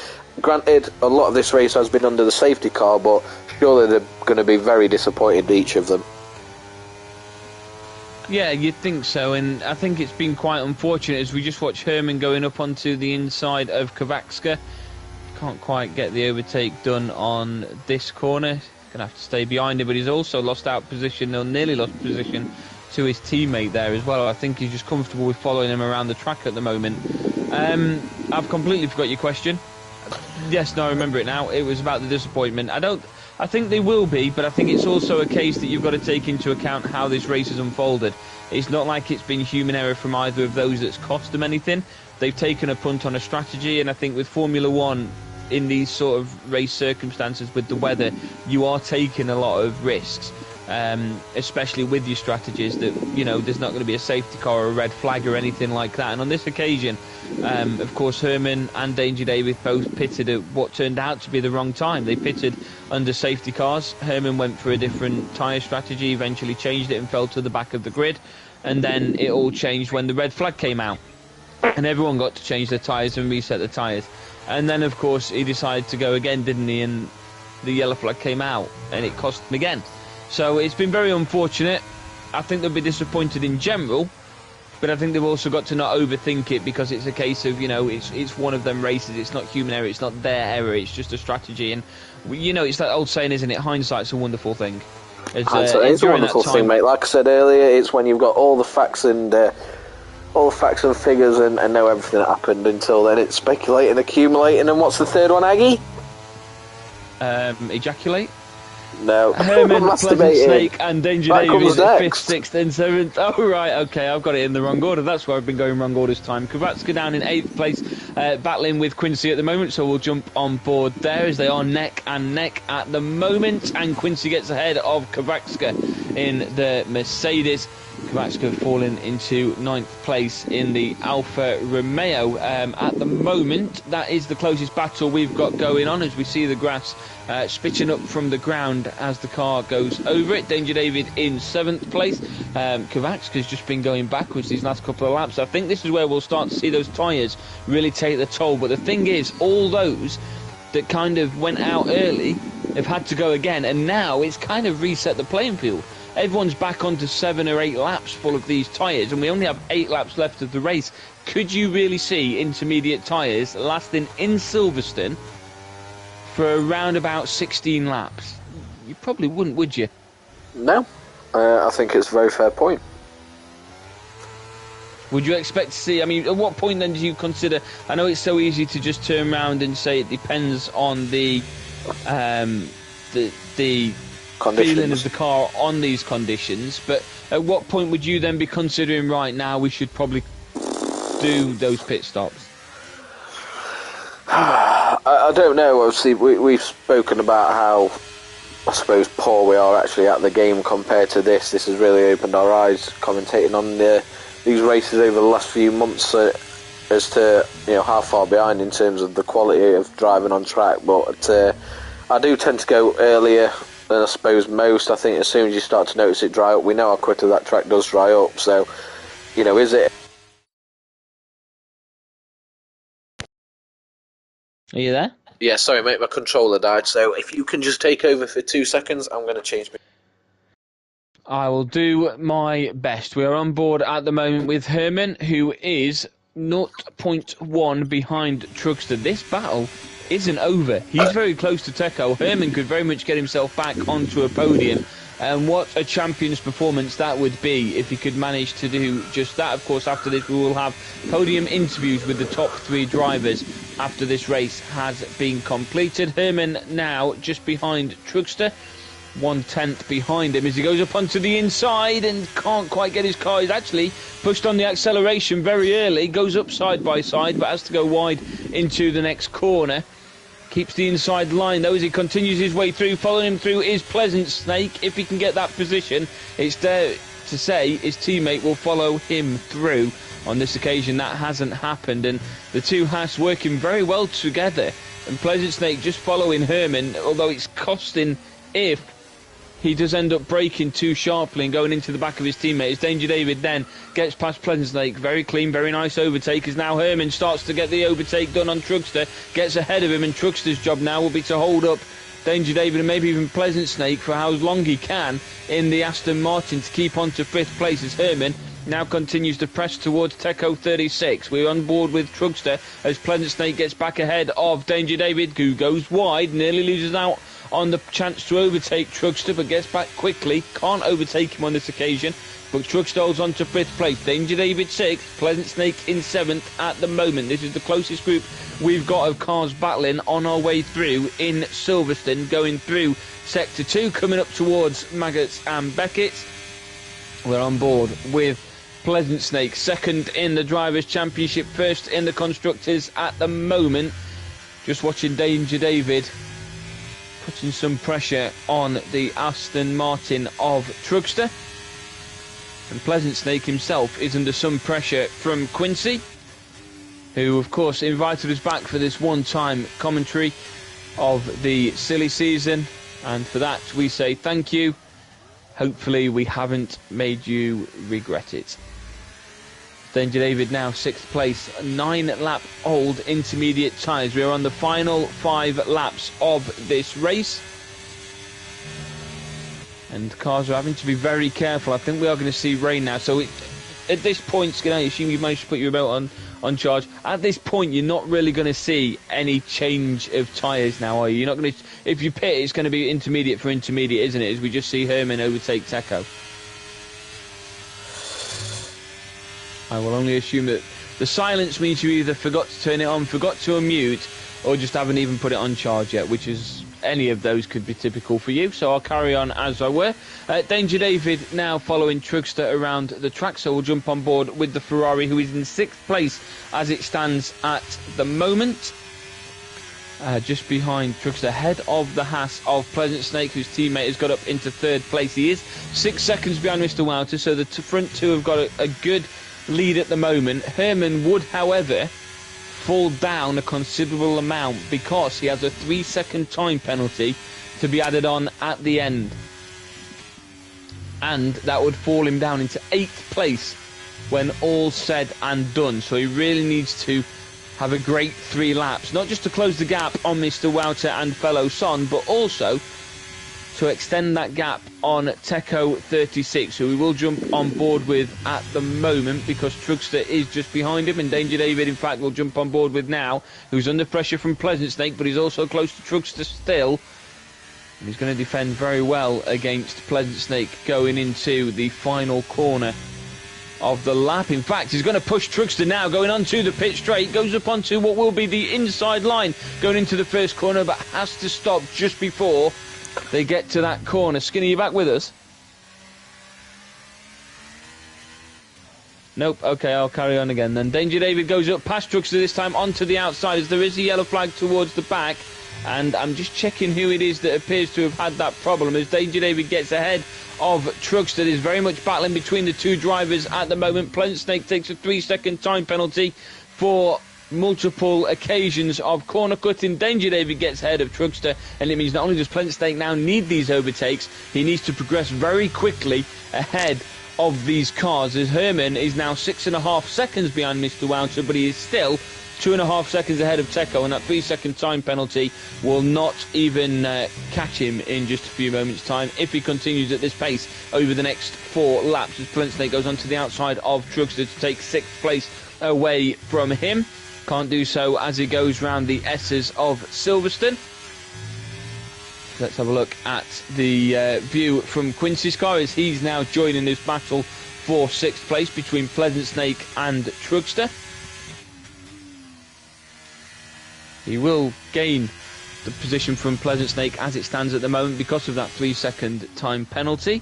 granted a lot of this race has been under the safety car, but surely they're going to be very disappointed, each of them. Yeah, you'd think so, and I think it's been quite unfortunate as we just watch Herman going up onto the inside of Kovačka. Can't quite get the overtake done on this corner. Going to have to stay behind him, but he's also lost out position, or nearly lost position, to his teammate there as well. I think he's just comfortable with following him around the track at the moment. I've completely forgot your question. Yes, no, I remember it now. It was about the disappointment. I think they will be, but I think it's also a case that you've got to take into account how this race has unfolded. It's not like it's been human error from either of those that's cost them anything. They've taken a punt on a strategy, and I think with Formula One, in these sort of race circumstances with the weather, you are taking a lot of risks, especially with your strategies that, there's not going to be a safety car or a red flag or anything like that. And on this occasion, of course, Herman and Danger David both pitted at what turned out to be the wrong time. They pitted under safety cars. Herman went for a different tyre strategy, eventually changed it and fell to the back of the grid. And then it all changed when the red flag came out. And everyone got to change their tyres and reset the tyres. And then, of course, he decided to go again, didn't he? And the yellow flag came out, and it cost him again. So it's been very unfortunate. I think they'll be disappointed in general, but I think they've also got to not overthink it, because it's a case of, it's one of them races. It's not human error. It's not their error. It's just a strategy. And, it's that old saying, isn't it? Hindsight's a wonderful thing. It's a wonderful thing, mate. Like I said earlier, it's when you've got all the facts and figures and know everything that happened. Until then, it's speculating, accumulating, and what's the third one, Aggie? Ejaculate. No. Herman, Pleasant Snake, and Danger David comes next. 5th, 6th, and 7th. Oh, right, okay, I've got it in the wrong order. That's where I've been going wrong all this time. Kovačka down in 8th place, battling with Quincy at the moment, so we'll jump on board there as they are neck and neck at the moment, and Quincy gets ahead of Kovačka in the Mercedes. Kovačka falling into 9th place in the Alfa Romeo. At the moment, that is the closest battle we've got going on, as we see the grass spitting up from the ground as the car goes over it. Danger David in 7th place. Kovačka's just been going backwards these last couple of laps. I think this is where we'll start to see those tyres really take the toll. But the thing is, all those that kind of went out early have had to go again, and now it's kind of reset the playing field. Everyone's back onto 7 or 8 laps full of these tyres, and we only have 8 laps left of the race. Could you really see intermediate tyres lasting in Silverstone for around about 16 laps? You probably wouldn't, would you? No. I think it's a very fair point. Would you expect to see, at what point then do you consider, I know it's so easy to just turn around and say it depends on the feeling of the car on these conditions, but at what point would you then be considering, right now we should probably do those pit stops? I don't know. Obviously, we've spoken about how, I suppose, poor we are actually at the game compared to this. This has really opened our eyes, commentating on these races over the last few months as to how far behind in terms of the quality of driving on track. But I do tend to go earlier than I suppose most. I think as soon as you start to notice it dry up, we know how quickly that track does dry up. So, is it? Are you there? Yeah, sorry mate, my controller died, so if you can just take over for 2 seconds, I'm going to change my... I will do my best. We are on board at the moment with Herman, who is 0.1 behind Truckster. This battle isn't over. He's very close to Teco. Herman could very much get himself back onto a podium. And what a champion's performance that would be if he could manage to do just that. Of course, after this, we will have podium interviews with the top 3 drivers after this race has been completed. Herman now just behind Truckster. 1/10 behind him as he goes up onto the inside and can't quite get his car. He's actually pushed on the acceleration very early, goes up side by side but has to go wide into the next corner. Keeps the inside line though as he continues his way through. Following him through is Pleasant Snake. If he can get that position, it's there to say his teammate will follow him through. On this occasion that hasn't happened, and the two Haas working very well together, and Pleasant Snake just following Herman, although it's costing if he does end up braking too sharply and going into the back of his teammate. As Danger David then gets past Pleasant Snake. Very clean, very nice overtake, as now Herman starts to get the overtake done on Truckster, gets ahead of him, and Truckster's job now will be to hold up Danger David and maybe even Pleasant Snake for how long he can in the Aston Martin to keep on to 5th place, as Herman now continues to press towards Teco 36. We're on board with Truckster as Pleasant Snake gets back ahead of Danger David, who goes wide, nearly loses out on the chance to overtake Truckster, but gets back quickly. Can't overtake him on this occasion, but Truckster holds on to 5th place. Danger David 6th, Pleasant Snake in 7th at the moment. This is the closest group we've got of cars battling on our way through in Silverstone, going through Sector 2, coming up towards Maggots and Beckett. We're on board with Pleasant Snake, 2nd in the Drivers' Championship, 1st in the Constructors at the moment. Just watching Danger David putting some pressure on the Aston Martin of Truckster. And Pleasant Snake himself is under some pressure from Quincy, who of course invited us back for this one-time commentary of the silly season, and for that we say thank you. Hopefully we haven't made you regret it. Danger David now 6th place, 9-lap old intermediate tyres. We are on the final 5 laps of this race, and cars are having to be very careful. I think we are going to see rain now, so at this point, I assume you managed to put your belt on charge. At this point, you're not really going to see any change of tyres now, are you? You're not going to. If you pit, it's going to be intermediate for intermediate, isn't it? As we just see Herman overtake Teco. I will only assume that the silence means you either forgot to turn it on, forgot to unmute, or just haven't even put it on charge yet, which is any of those could be typical for you. So I'll carry on as I were. Danger David now following Truckster around the track, so we'll jump on board with the Ferrari, who is in 6th place as it stands at the moment. Just behind Truckster, ahead of the Haas of Pleasant Snake, whose teammate has got up into 3rd place. He is 6 seconds behind Mr. Wouter, so the front two have got a good lead at the moment. Herman would, however, fall down a considerable amount because he has a 3-second time penalty to be added on at the end, and that would fall him down into 8th place when all's said and done. So he really needs to have a great 3 laps, not just to close the gap on Mr. Wouter and fellow Son, but also to extend that gap on Teco 36, who we will jump on board with at the moment because Truckster is just behind him, and Danger David, in fact, will jump on board with now, who's under pressure from Pleasant Snake, but he's also close to Truckster still. And he's going to defend very well against Pleasant Snake going into the final corner of the lap. In fact, he's going to push Truckster now, going onto the pit straight, goes up onto what will be the inside line, going into the first corner, but has to stop just before they get to that corner. Skinny, you back with us? Nope. Okay, I'll carry on again then. Danger David goes up past Truckster this time onto the outside, as there is a yellow flag towards the back, and I'm just checking who it is that appears to have had that problem, as Danger David gets ahead of Truckster. There's very much battling between the two drivers at the moment. Pleasant Snake takes a 3-second time penalty for multiple occasions of corner cutting. Danger David gets ahead of Truckster, and it means not only does Pleasant Snake now need these overtakes, he needs to progress very quickly ahead of these cars, as Herman is now 6.5 seconds behind Mr. Wouter, but he is still 2.5 seconds ahead of Teco, and that 3-second time penalty will not even catch him in just a few moments' time if he continues at this pace over the next 4 laps, as Pleasant Snake goes onto the outside of Truckster to take 6th place away from him. Can't do so as he goes round the S's of Silverstone. Let's have a look at the view from Quincy's car, as he's now joining this battle for 6th place between Pleasant Snake and Truckster. He will gain the position from Pleasant Snake as it stands at the moment because of that 3-second time penalty.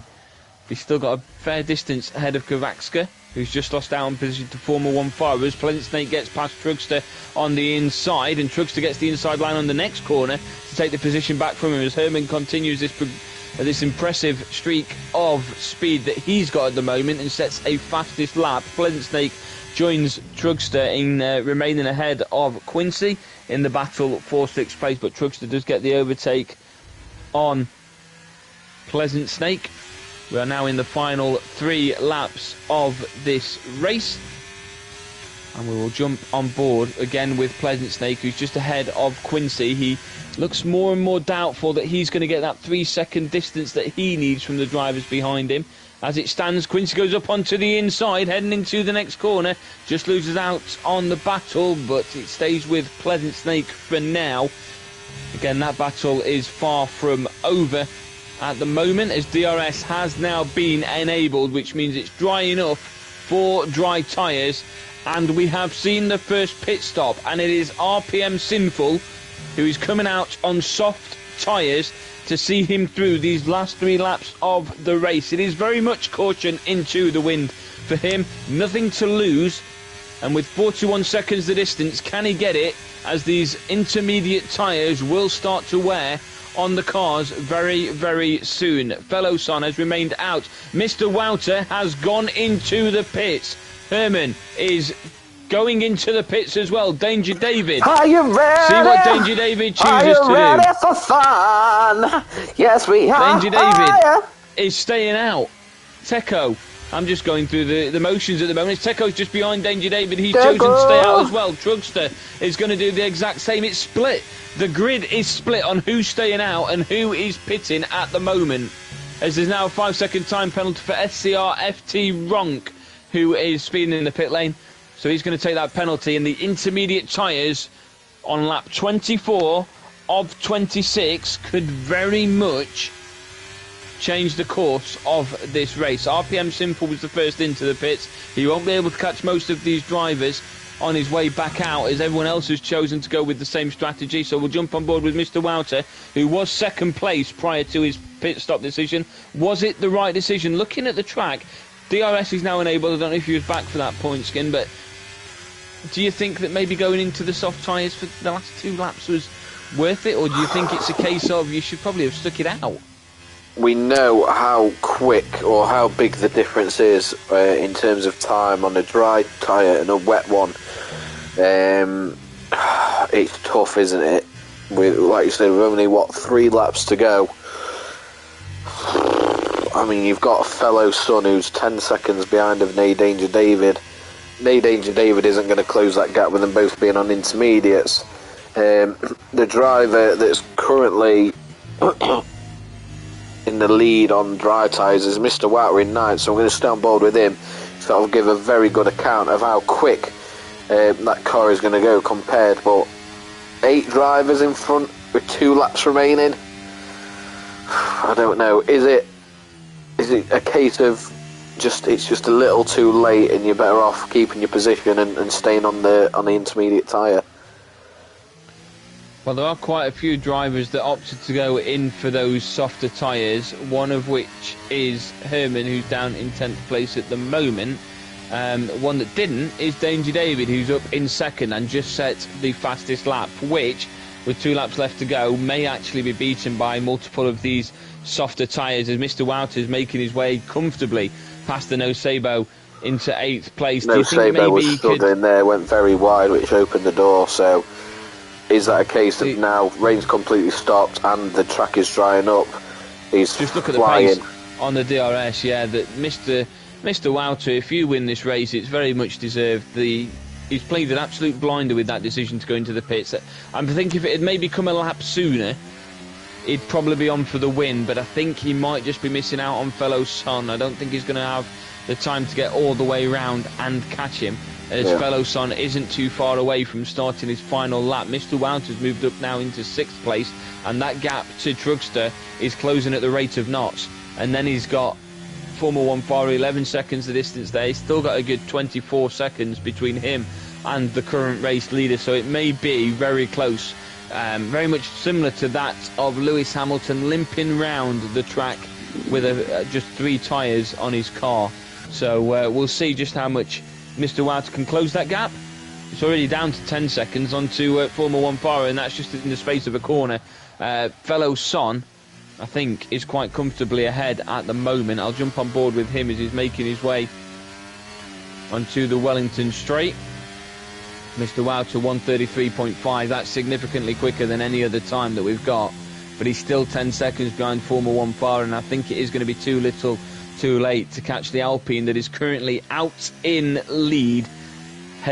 He's still got a fair distance ahead of Kavakska, who's just lost out on position to Formula 1 5 as Pleasant Snake gets past Trugster on the inside, and Trugster gets the inside line on the next corner to take the position back from him as Herman continues this impressive streak of speed that he's got at the moment and sets a fastest lap. Pleasant Snake joins Trugster in remaining ahead of Quincy in the battle for 6th place, but Trugster does get the overtake on Pleasant Snake. We are now in the final 3 laps of this race, and we will jump on board again with Pleasant Snake, who's just ahead of Quincy. He looks more and more doubtful that he's going to get that 3-second distance that he needs from the drivers behind him. As it stands, Quincy goes up onto the inside, heading into the next corner, just loses out on the battle, but it stays with Pleasant Snake for now. Again, that battle is far from over at the moment, as DRS has now been enabled, which means it's dry enough for dry tyres, and we have seen the first pit stop, and it is RPM Sinful who is coming out on soft tyres to see him through these last 3 laps of the race. It is very much caution into the wind for him, nothing to lose, and with 41 seconds the distance, can he get it as these intermediate tyres will start to wear on the cars very, very soon. Fellow Son has remained out. Mr. Wouter has gone into the pits. Herman is going into the pits as well. Danger David. Are you ready? See what Danger David chooses to do. Are you ready for fun? Yes, we are. Danger David is staying out. Teco, I'm just going through the motions at the moment. Teco's just behind Danger David. He's chosen to stay out as well. Trugster is going to do the exact same. It's split. The grid is split on who's staying out and who is pitting at the moment, as there's now a 5-second time penalty for SCR FT Ronk, who is speeding in the pit lane. So he's going to take that penalty, and the intermediate tyres on lap 24 of 26 could very much change the course of this race. RPM Simple was the first into the pits. He won't be able to catch most of these drivers on his way back out, as everyone else has chosen to go with the same strategy. So we'll jump on board with Mr. Wouter, who was 2nd place prior to his pit stop decision. Was it the right decision? Looking at the track, DRS is now enabled. I don't know if he was back for that point, Skin, but do you think that maybe going into the soft tyres for the last 2 laps was worth it, or do you think it's a case of you should probably have stuck it out? We know how quick or how big the difference is in terms of time on a dry tyre and a wet one. It's tough, isn't it? Like you said, we've only, 3 laps to go. I mean, you've got a fellow Son who's 10 seconds behind of Nay Danger David. Nay Danger David isn't going to close that gap with them both being on intermediates. The driver that's currently in the lead on dry tyres is Mr. Wouter in 9th, so I'm going to stay on board with him. So I'll give a very good account of how quick that car is going to go compared. But 8 drivers in front with 2 laps remaining. I don't know. Is it a case of it's just a little too late, and you're better off keeping your position and staying on the intermediate tyre? Well, there are quite a few drivers that opted to go in for those softer tyres, one of which is Herman, who's down in 10th place at the moment. One that didn't is Danger David, who's up in 2nd and just set the fastest lap, which, with 2 laps left to go, may actually be beaten by multiple of these softer tyres, as Mr. Wouter is making his way comfortably past the No Sabo into 8th place. No Sabo was struggling there, went very wide, which opened the door. So is that a case of now rain's completely stopped and the track is drying up? He's just look at flying. the pace on the DRS. Yeah, that Mr. Wouter, if you win this race, it's very much deserved. He's played an absolute blinder with that decision to go into the pits. I think if it had maybe come a lap sooner, he'd probably be on for the win, but I think he might just be missing out on fellow Son. I don't think he's going to have the time to get all the way round and catch him, as fellow Son isn't too far away from starting his final lap. Mr. Wouter's moved up now into 6th place, and that gap to Trugster is closing at the rate of knots. And then he's got Formula 1 far 11 seconds the distance there. He's still got a good 24 seconds between him and the current race leader, so it may be very close very much similar to that of Lewis Hamilton, limping round the track with just 3 tyres on his car. So we'll see just how much Mr. Wouter can close that gap. It's already down to 10 seconds onto Formula 1 Faro, and that's just in the space of a corner. Fellow Son, I think, is quite comfortably ahead at the moment. I'll jump on board with him as he's making his way onto the Wellington Straight. Mr. Wouter 1:33.5, that's significantly quicker than any other time that we've got, but he's still 10 seconds behind Formula 1 Faro, and I think it is going to be too little too late to catch the Alpine that is currently out in lead,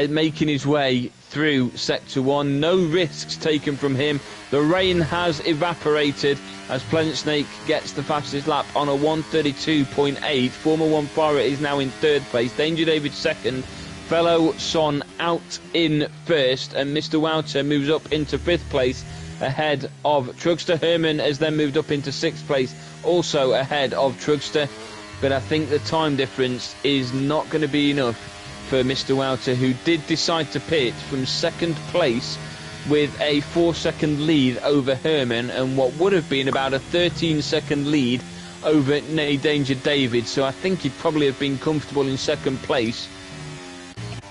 making his way through Sector 1. No risks taken from him. The rain has evaporated as Pleasant Snake gets the fastest lap on a 1:32.8. Formula 1 Faro is now in 3rd place. Danger David 2nd. Fellow Son out in 1st, and Mr. Wouter moves up into 5th place ahead of Trugster. Herman has then moved up into 6th place, also ahead of Trugster, but I think the time difference is not going to be enough for Mr. Wouter, who did decide to pit from 2nd place with a 4-second lead over Herman, and what would have been about a 13-second lead over Danger David. So I think he'd probably have been comfortable in 2nd place,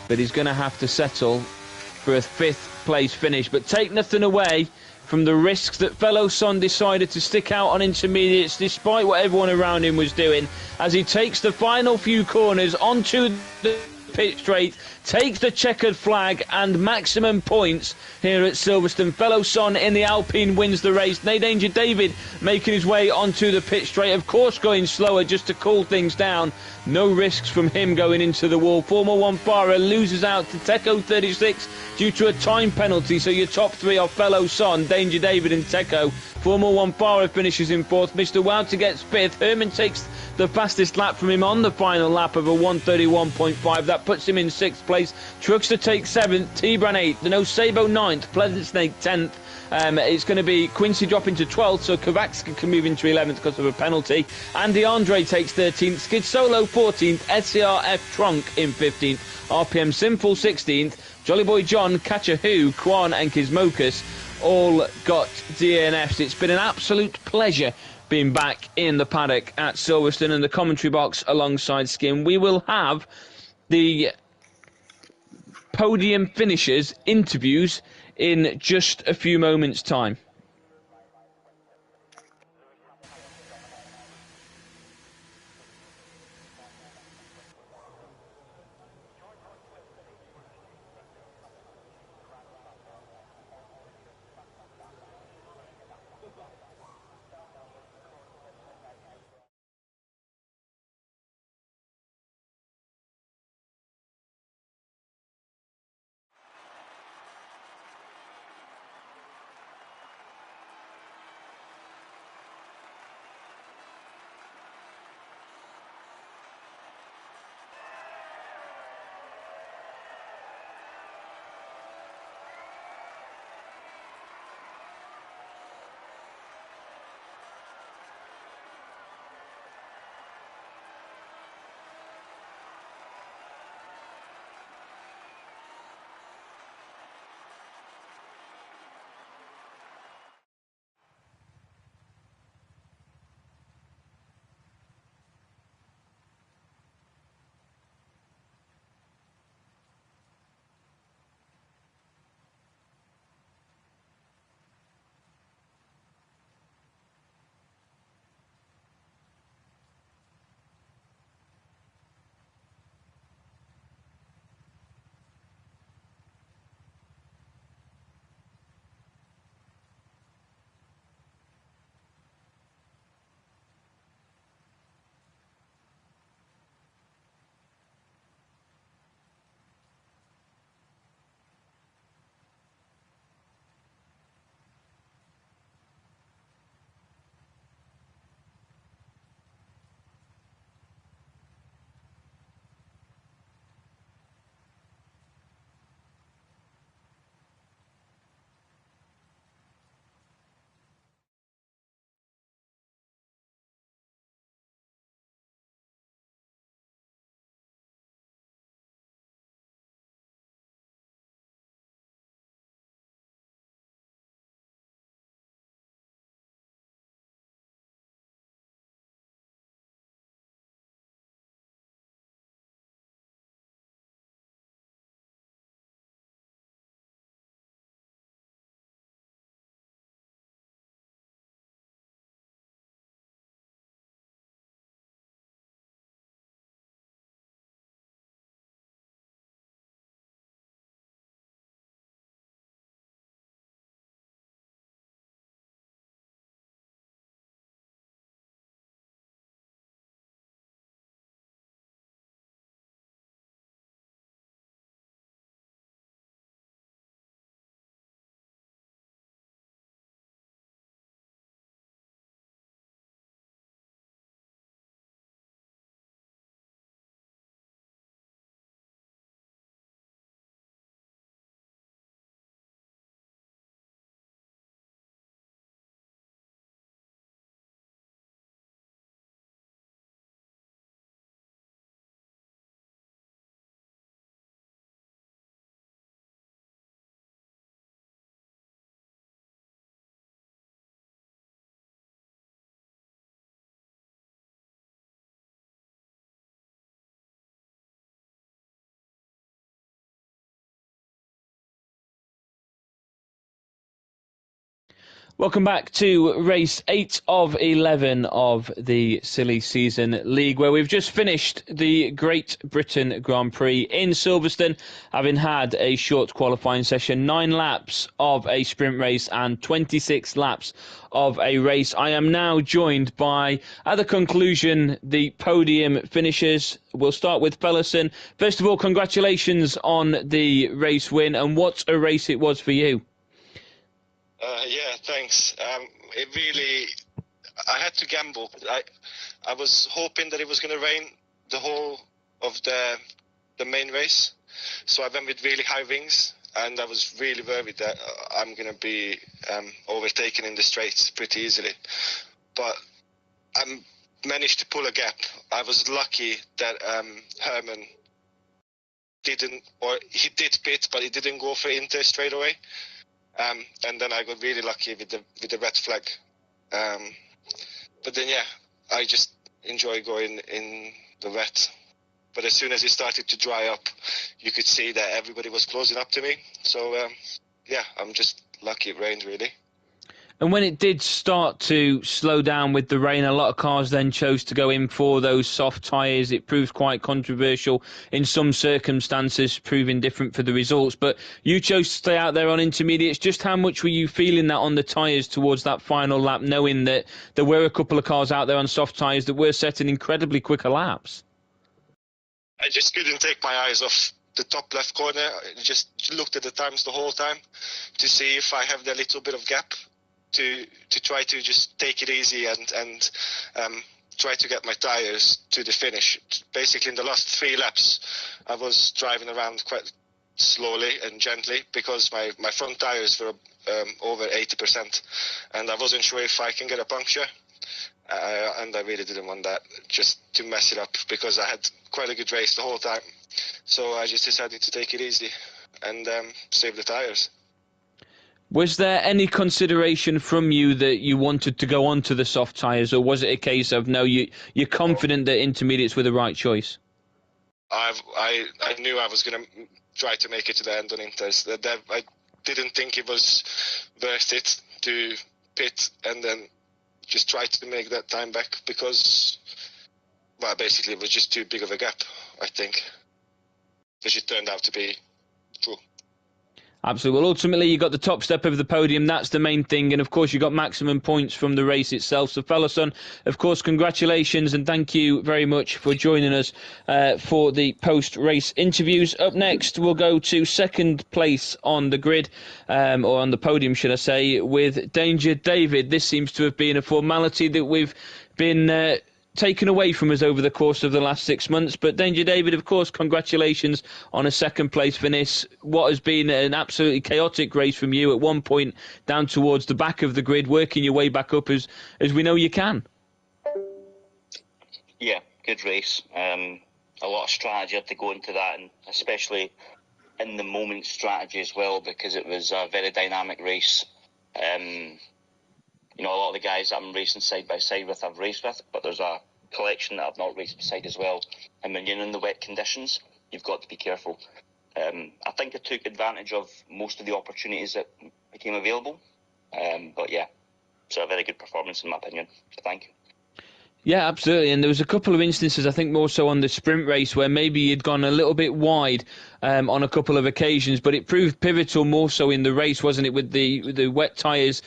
but he's going to have to settle for a 5th place finish. But take nothing away from the risks that Fellow Son decided to stick out on intermediates despite what everyone around him was doing, as he takes the final few corners onto the pit straight, takes the checkered flag and maximum points here at Silverstone. Fellow Son in the Alpine wins the race. Danger David making his way onto the pit straight, of course going slower just to cool things down. No risks from him going into the wall. Formula 1 Faro loses out to Teco 36 due to a time penalty, so your top 3 are Fellow Son, Danger David and Teco. Formula 1 Faro finishes in 4th. Mr. Wouter gets 5th. Herman takes the fastest lap from him on the final lap of a 1:31.5. That puts him in 6th place. Trugster takes 7th. T-Bran 8th. The No Sabo 9th. Pleasant Snake 10th. It's going to be Quincy dropping to 12th, so Kovacs can move into 11th because of a penalty. Andy Andre takes 13th. Skid Solo 14th. SCRF Trunk in 15th. RPM Simple 16th. Jolly Boy John, Catcher Who, Kwan and Kismokus all got DNFs. It's been an absolute pleasure being back in the paddock at Silverstone and the commentary box alongside Skin. We will have the podium finishers interviews in just a few moments' time. Welcome back to race 8 of 11 of the Silly Season League, where we've just finished the Great Britain Grand Prix in Silverstone, having had a short qualifying session, 9 laps of a sprint race and 26 laps of a race. I am now joined by, at the conclusion, the podium finishers. We'll start with Pellison. First of all, congratulations on the race win, and what a race it was for you. Yeah, thanks. I had to gamble. I was hoping that it was going to rain the whole of the main race, so I went with really high wings, and I was really worried that I'm going to be overtaken in the straights pretty easily. But I managed to pull a gap. I was lucky that Herman he did pit, but he didn't go for Inter straight away. And then I got really lucky with the red flag. But then, yeah, I just enjoy going in the wet. But as soon as it started to dry up, you could see that everybody was closing up to me. So, yeah, I'm just lucky it rained, really. And when it did start to slow down with the rain, a lot of cars then chose to go in for those soft tyres. It proved quite controversial in some circumstances, proving different for the results. But you chose to stay out there on intermediates. Just how much were you feeling that on the tyres towards that final lap, knowing that there were a couple of cars out there on soft tyres that were setting incredibly quicker laps? I just couldn't take my eyes off the top left corner. I just looked at the times the whole time to see if I have that little bit of gap. To try to just take it easy and try to get my tyres to the finish. Basically, in the last 3 laps, I was driving around quite slowly and gently because my front tyres were over 80%, and I wasn't sure if I can get a puncture. And I really didn't want that, just to mess it up, because I had quite a good race the whole time. So I just decided to take it easy and save the tyres. Was there any consideration from you that you wanted to go on to the soft tyres, or was it a case of, no, you're confident that intermediates were the right choice? I knew I was going to try to make it to the end on Inters. I didn't think it was worth it to pit and then just try to make that time back because, well, basically it was just too big of a gap, I think, which it turned out to be true. Absolutely. Well, ultimately, you got the top step of the podium. That's the main thing. And, of course, you got maximum points from the race itself. So, Pellison, of course, congratulations and thank you very much for joining us for the post-race interviews. Up next, we'll go to second place on the grid, or on the podium, should I say, with Danger David. This seems to have been a formality that we've been taken away from us over the course of the last 6 months. But Danger David, of course, congratulations on a second place finish. What has been an absolutely chaotic race from you, at one point down towards the back of the grid, working your way back up as we know you can. Yeah, good race. A lot of strategy had to go into that, and especially in the moment strategy as well, because it was a very dynamic race. A lot of the guys that I'm racing side by side with, I've raced with, but there's a collection that I've not raced beside as well. And when you're in the wet conditions, you've got to be careful. I think I took advantage of most of the opportunities that became available. But yeah, so a very good performance in my opinion. So thank you. Yeah, absolutely. And there was a couple of instances, I think more so on the sprint race, where maybe you'd gone a little bit wide on a couple of occasions, but it proved pivotal more so in the race, wasn't it, with the wet tyres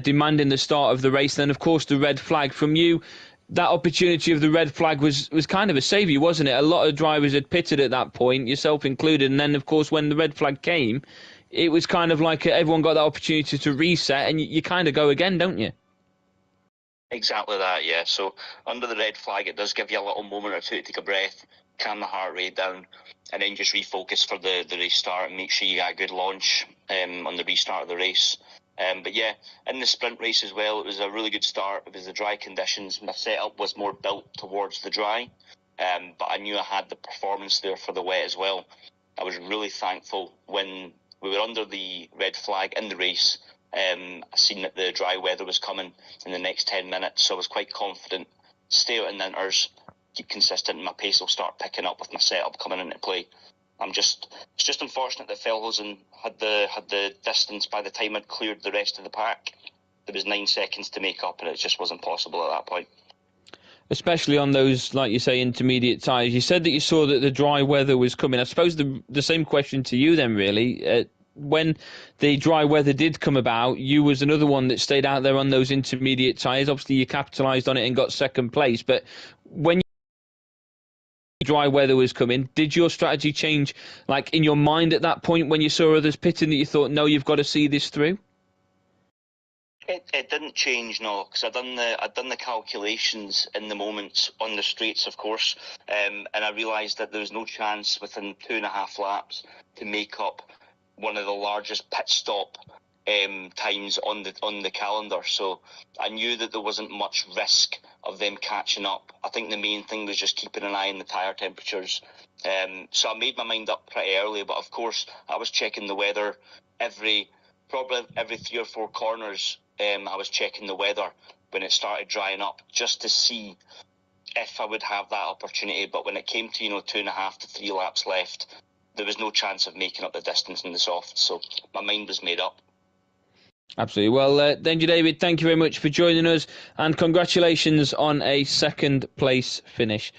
demanding the start of the race. Then, of course, the red flag from you. That opportunity of the red flag was kind of a saviour, wasn't it? A lot of drivers had pitted at that point, yourself included. And then, of course, when the red flag came, it was kind of like everyone got that opportunity to reset, and you kind of go again, don't you? Exactly that, yeah. So under the red flag, it does give you a little moment or two to take a breath, calm the heart rate down, and then just refocus for the restart and make sure you got a good launch on the restart of the race. But yeah, in the sprint race as well, it was a really good start. It was the dry conditions. My setup was more built towards the dry, but I knew I had the performance there for the wet as well. I was really thankful when we were under the red flag in the race. I seen that the dry weather was coming in the next 10 minutes, so I was quite confident. Stay out in the inters, keep consistent, and my pace will start picking up with my setup coming into play. It's just unfortunate that Felhosen had the distance by the time I'd cleared the rest of the pack. there was 9 seconds to make up, and it just wasn't possible at that point. Especially on those, like you say, intermediate tyres. You said that you saw that the dry weather was coming. I suppose the same question to you then, really. When the dry weather did come about, you was another one that stayed out there on those intermediate tyres. Obviously, you capitalised on it and got second place. But when dry weather was coming, did your strategy change, like in your mind at that point when you saw others pitting, that you thought, no, you've got to see this through? It didn't change, no, because I'd done the calculations in the moments on the straights, of course, and I realised that there was no chance within 2.5 laps to make up one of the largest pit stop times on the calendar. So I knew that there wasn't much risk of them catching up. I think the main thing was just keeping an eye on the tyre temperatures. So I made my mind up pretty early, but of course I was checking the weather probably every 3 or 4 corners. I was checking the weather when it started drying up just to see if I would have that opportunity. But when it came to 2.5 to 3 laps left, there was no chance of making up the distance in the soft. So my mind was made up. Absolutely. Well, Danger David, thank you very much for joining us, and congratulations on a second place finish.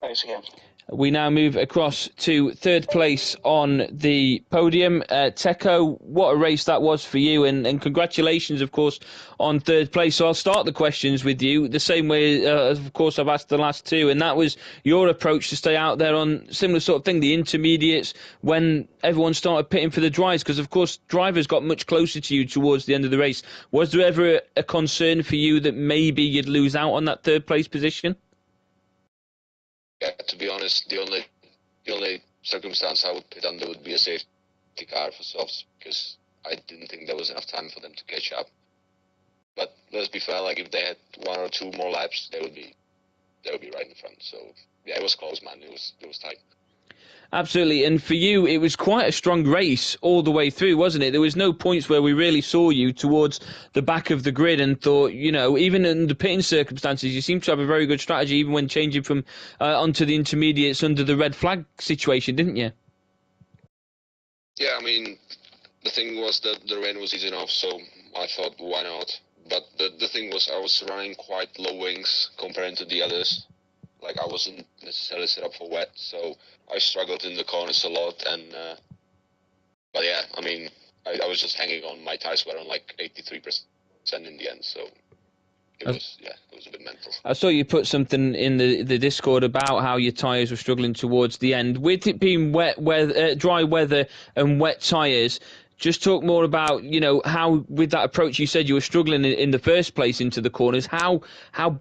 Thanks again. We now move across to third place on the podium. Teco, what a race that was for you, and congratulations, of course, on third place. So I'll start the questions with you the same way, of course, I've asked the last two, and that was your approach to stay out there on similar sort of thing, the intermediates, when everyone started pitting for the dries, because, of course, drivers got much closer to you towards the end of the race. Was there ever a concern for you that maybe you'd lose out on that third place position? Yeah, to be honest, the only circumstance I would pit under would be a safety car for softs, because I didn't think there was enough time for them to catch up. But let's be fair, like if they had 1 or 2 more laps, they would be right in front. So yeah, it was close, man. It was tight. Absolutely, and for you, it was quite a strong race all the way through, wasn't it? There was no points where we really saw you towards the back of the grid and thought, even in the pitting circumstances, you seem to have a very good strategy, even when changing from onto the intermediates under the red flag situation, didn't you? Yeah, I mean, the thing was that the rain was easing off, so I thought, why not? But the thing was, I was running quite low wings compared to the others. Like, I wasn't necessarily set up for wet, so I struggled in the corners a lot. But yeah, I mean, I was just hanging on. My tires were on like 83% in the end, so it was a bit mental. I saw you put something in the Discord about how your tyres were struggling towards the end. With it being dry weather and wet tyres, just talk more about, how with that approach you said you were struggling in the first place into the corners. How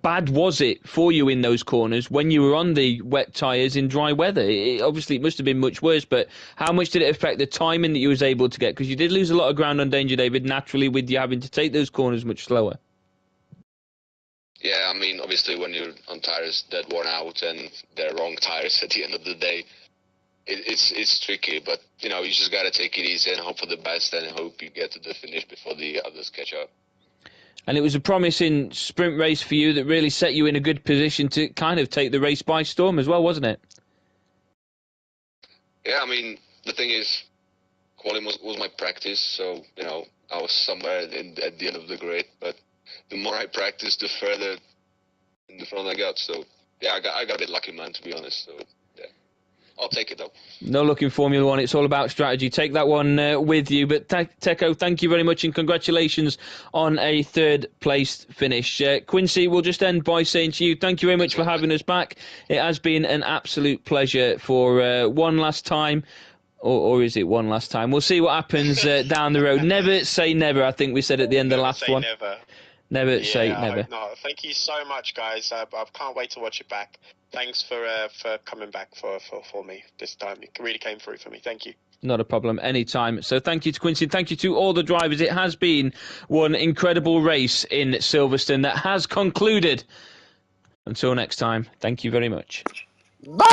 bad was it for you in those corners when you were on the wet tyres in dry weather? Obviously, it must have been much worse, but how much did it affect the timing that you was able to get? Because you did lose a lot of ground on Danger David, naturally, with you having to take those corners much slower. Yeah, I mean, obviously when you're on tires that worn out and they're wrong tires at the end of the day, it's tricky, but you just gotta take it easy and hope for the best and hope you get to the finish before the others catch up. And it was a promising sprint race for you that really set you in a good position to kind of take the race by storm as well, wasn't it? Yeah, I mean, the thing is, quality was my practice, so I was somewhere at the end of the grid, but the more I practiced, the further in the front I got. So yeah, I got a bit lucky, man, to be honest. So yeah, I'll take it though. No luck in Formula One. It's all about strategy. Take that one with you. But Teco, thank you very much and congratulations on a third place finish. Quincy, we'll just end by saying to you, thank you very much for having us back. It has been an absolute pleasure for one last time. Or is it one last time? We'll see what happens down the road. Never say never, I think we said at the end of the last one. Never say never. No, thank you so much, guys. I can't wait to watch it back. Thanks for coming back for me this time. It really came through for me. Thank you. Not a problem, anytime. So thank you to Quincy, thank you to all the drivers. It has been one incredible race in Silverstone that has concluded. Until next time, thank you very much. Bye!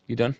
You done?